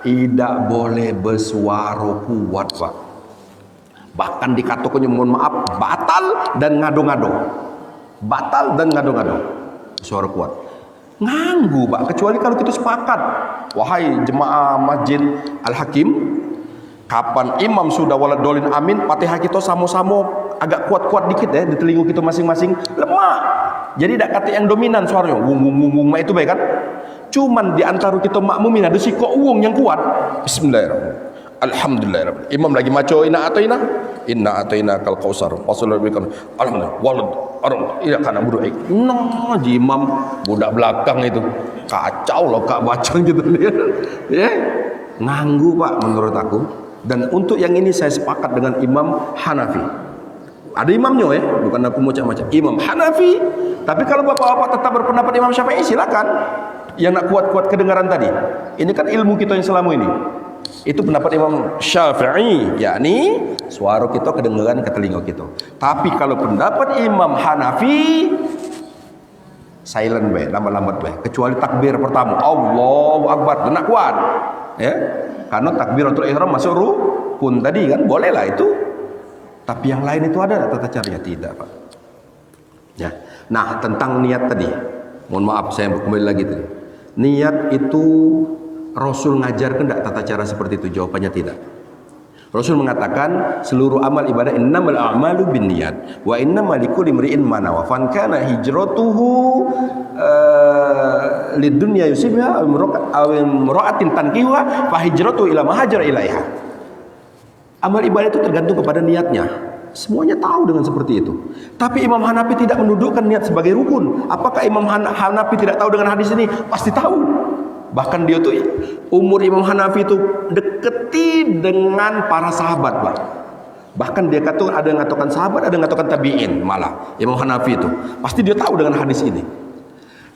tidak boleh bersuara kuat Pak. Bahkan dikatakannya mohon maaf batal dan ngado-ngado. Suara kuat. Nganggu Pak, kecuali kalau kita sepakat. Wahai jemaah Masjid Al-Hakim, kapan imam sudah walad dolin amin, Fatihah kita sama-sama agak kuat-kuat dikit ya di telinga kita masing-masing, lemah. Jadi tidak kata yang dominan suaranya, wung itu baik kan? Cuman di antara kita makmumin ada si kok wung yang kuat. Bismillahirrahmanirrahim. Alhamdulillah. Imam lagi maco inna ataina kal kausar. Wasallallahu alaihi alhamdulillah. Walad iya kana budu ek. Nah, imam budak belakang itu kacau loh kak baca gitu ya. Nganggu Pak menurut aku. Dan untuk yang ini saya sepakat dengan Imam Hanafi. Ada imamnya ya, bukan aku macam-macam. Imam Hanafi. Tapi kalau bapak-bapak tetap berpendapat Imam Syafi'i silakan. Yang nak kuat-kuat kedengaran tadi. Ini kan ilmu kita yang selama ini. Itu pendapat Imam Syafi'i, yakni suara kita kedengaran ke telinga kita. Tapi kalau pendapat Imam Hanafi, silent baik, lambat-lambat baik. Kecuali takbir pertama, Allahu Akbar, dan nak kuat, ya. Karena takbiratul ihram masuk rukun tadi kan, bolehlah itu. Tapi yang lain itu ada tata caranya? Tidak Pak. Ya. Nah tentang niat tadi, Mohon maaf, saya kembali lagi tadi. Niat itu Rasul ngajarkan tidak tata cara seperti itu? Jawabannya tidak. Rasul mengatakan seluruh amal ibadah innamal a'malu binniyat wa innamal likulli imri'in ma nawa. Fan kana hijratuhu lidunya yusibha aw imra'atin tankiha fa hijratuhu ila ma hajara ilaiha. Amal ibadah itu tergantung kepada niatnya. Semuanya tahu dengan seperti itu. Tapi Imam Hanafi tidak mendudukkan niat sebagai rukun. Apakah Imam Hanafi tidak tahu dengan hadis ini? Pasti tahu. Bahkan dia tuh umur Imam Hanafi itu deketi dengan para sahabat, Pak. Bahkan dia kata ada yang ngatakan sahabat, ada yang ngatakan tabi'in malah. Imam Hanafi itu pasti dia tahu dengan hadis ini.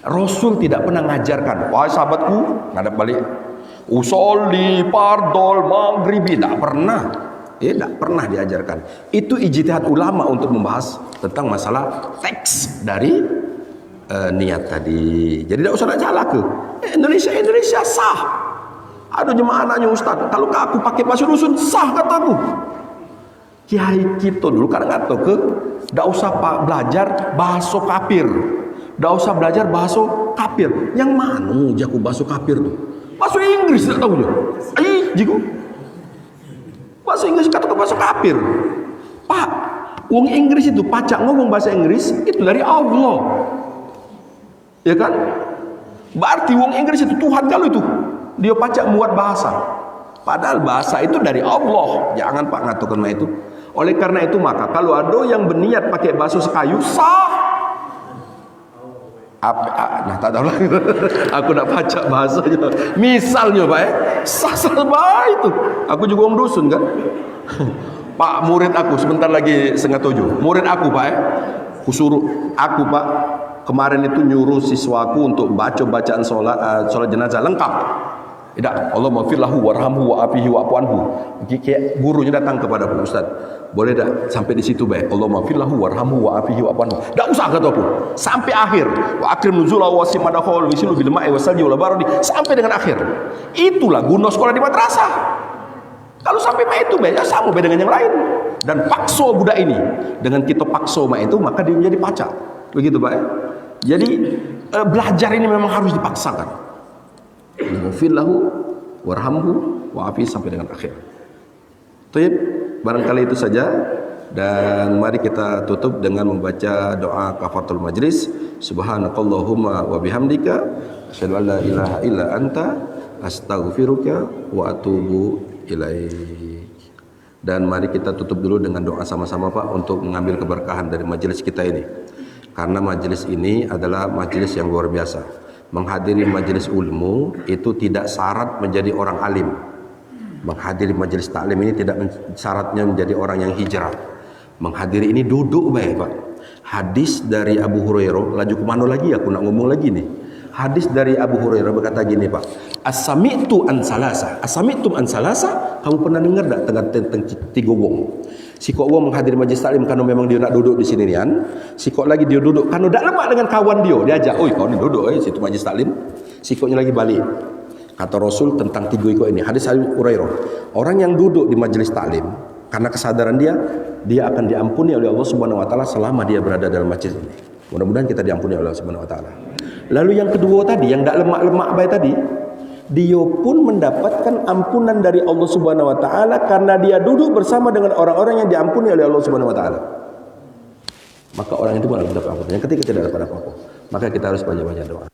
Rasul tidak pernah ngajarkan, wahai sahabatku, ngadap balik, usolli fardol maghribi, tidak pernah. Tidak pernah diajarkan. Itu ijtihad ulama untuk membahas tentang masalah teks dari niat tadi. Jadi tidak usah nak salah ke Indonesia sah. Ada jemaah anaknya Ustaz, kalau aku pakai bahasa dusun sah kataku. Kiai kita dulu kadang kata ke tidak usah belajar bahasa kafir. Tidak usah belajar bahasa kafir. Yang mana jago bahasa kafir tu? Bahasa Inggris tak tahu je. Jigo. Bahasa Inggris kata bahasa kafir. Pak, wong Inggris itu pacak ngomong bahasa Inggris itu dari Allah. Ya kan? Berarti wong Inggris itu Tuhan kalau itu. Dia pacak muat bahasa. Padahal bahasa itu dari Allah. Jangan Pak ngatakan itu. Oleh karena itu maka kalau ada yang berniat pakai bahasa sekayu sah. Nah tak tahu lah. Aku nak pacak bahasanya. Misalnya Pak sah-sah baik itu. Aku juga orang dusun kan. Pak murid aku sebentar lagi 6:30. Murid aku Pak aku suruh aku Pak kemarin itu nyuruh siswaku untuk baca bacaan solat jenazah lengkap. Tidak, Allah maghfir lahu warhamhu wa'afihi wa'fu anhu. Kayak gurunya datang kepada aku, Ustaz, boleh tak sampai di situ baik? Allah maghfir lahu warhamhu wa'afihi wa'fu anhu. Tak usah kata aku. Sampai akhir. Wa akrim nuzulahu wa simadahul wisilu bil ma'i wasalji wal baradi sampai dengan akhir. Itulah guna sekolah di madrasah. Kalau sampai mak itu baik, ya sama baik dengan yang lain. Dan pakso budak ini. Dengan kita pakso mak itu, maka dia menjadi pacak. Begitu Pak ya? Jadi belajar ini memang harus dipaksakan. Ghafirlahu warhamhu wa'afi sampai dengan akhir. Baik, barangkali itu saja dan mari kita tutup dengan membaca doa kafaratul majlis. Subhanakallahumma wa bihamdika asyhadu an la ilaha illa anta astaghfiruka wa atubu ilaik. Dan mari kita tutup dulu dengan doa sama-sama Pak untuk mengambil keberkahan dari majelis kita ini. Karena majelis ini adalah majelis yang luar biasa. Menghadiri majelis ilmu itu tidak syarat menjadi orang alim. Menghadiri majelis taklim ini tidak syaratnya menjadi orang yang hijrah. Menghadiri ini duduk baik Pak. Hadis dari Abu Hurairah, laju kemana lagi aku nak ngomong lagi nih. Hadis dari Abu Hurairah berkata gini Pak, As-sami'tu an salasa. As-sami'tum an salasa, kamu pernah dengar tak tentang tiga wong? Sikok wong menghadiri majlis taklim karena memang dia nak duduk di sini nian. Sikok lagi dia duduk karena tak lemak dengan kawan dia. Dia ajak, "Oi, kau ni duduk situ majlis taklim." Sikoknya lagi balik. Kata Rasul tentang tiga ikut ini. Hadis Abu Hurairah. Orang yang duduk di majlis taklim karena kesadaran dia akan diampuni oleh Allah Subhanahu wa taala selama dia berada dalam majlis ini. Mudah-mudahan kita diampuni oleh Allah Subhanahu wa taala. Lalu yang kedua tadi, yang tak lemak-lemak baik tadi, dia pun mendapatkan ampunan dari Allah Subhanahu wa taala karena dia duduk bersama dengan orang-orang yang diampuni oleh Allah Subhanahu wa taala. Maka orang itu pun akan mendapat ampunan. Yang ketiga tidak dapat apa-apa. Maka kita harus banyak-banyak doa.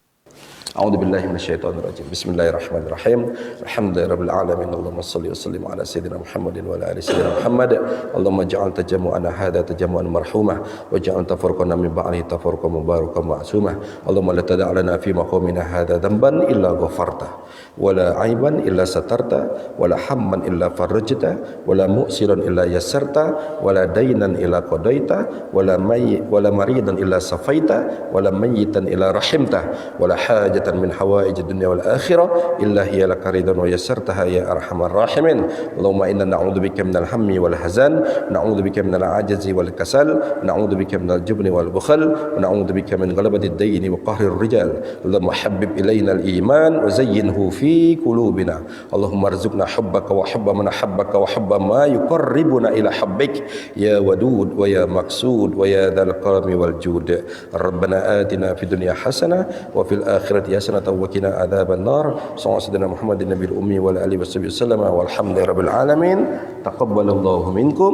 A'udzubillahi minasyaitonirrajim. Bismillahirrahmanirrahim. Alhamdulillahirabbil alamin. Allahumma shalli wa sallim ala sayyidina Muhammadin wa ala ali sayyidina Muhammad. Allahumma ij'al tajammu'ana hadha tajammu'an marhumah waj'al tafarruqana min ba'dihi tafarruqan mubarakan ma'sumah. Allahumma la tada' lana fi maqamina hadha dhanban illa ghafarta wa la 'aiban illa satarta wa la hamman illa farajta wa la mu'siran illa yassarta wa la daynan illa qadaita wa la maridan illa safaita wa la mayyitan illa rahimta wa la hajat hajatan min hawaij dunya wal akhirah illa hiya laka ridan wa yassartaha ya arhamar rahimin. Allahumma inna na'udzubika minal hammi wal hazan, na'udzubika minal ajzi wal kasal, na'udzubika minal jubni wal bukhal, wa na'udzubika min ghalabati ad-dayn wa qahri ar-rijal. Allahumma habbib ilayna al-iman wa zayyinhu fi qulubina. Allahumma arzuqna hubbaka wa hubba man ahabbaka wa hubba ma yuqarribuna ila hubbik ya wadud wa ya maqsud wa ya dzal karami wal jud. Rabbana atina fid dunya hasanah wa fil akhirati hasanah wa qina adzaban nar. Sallallahu Muhammadin nabiyil ummi wa alihi wasallam walhamdulillahi rabbil alamin. Taqabbalallahu minkum.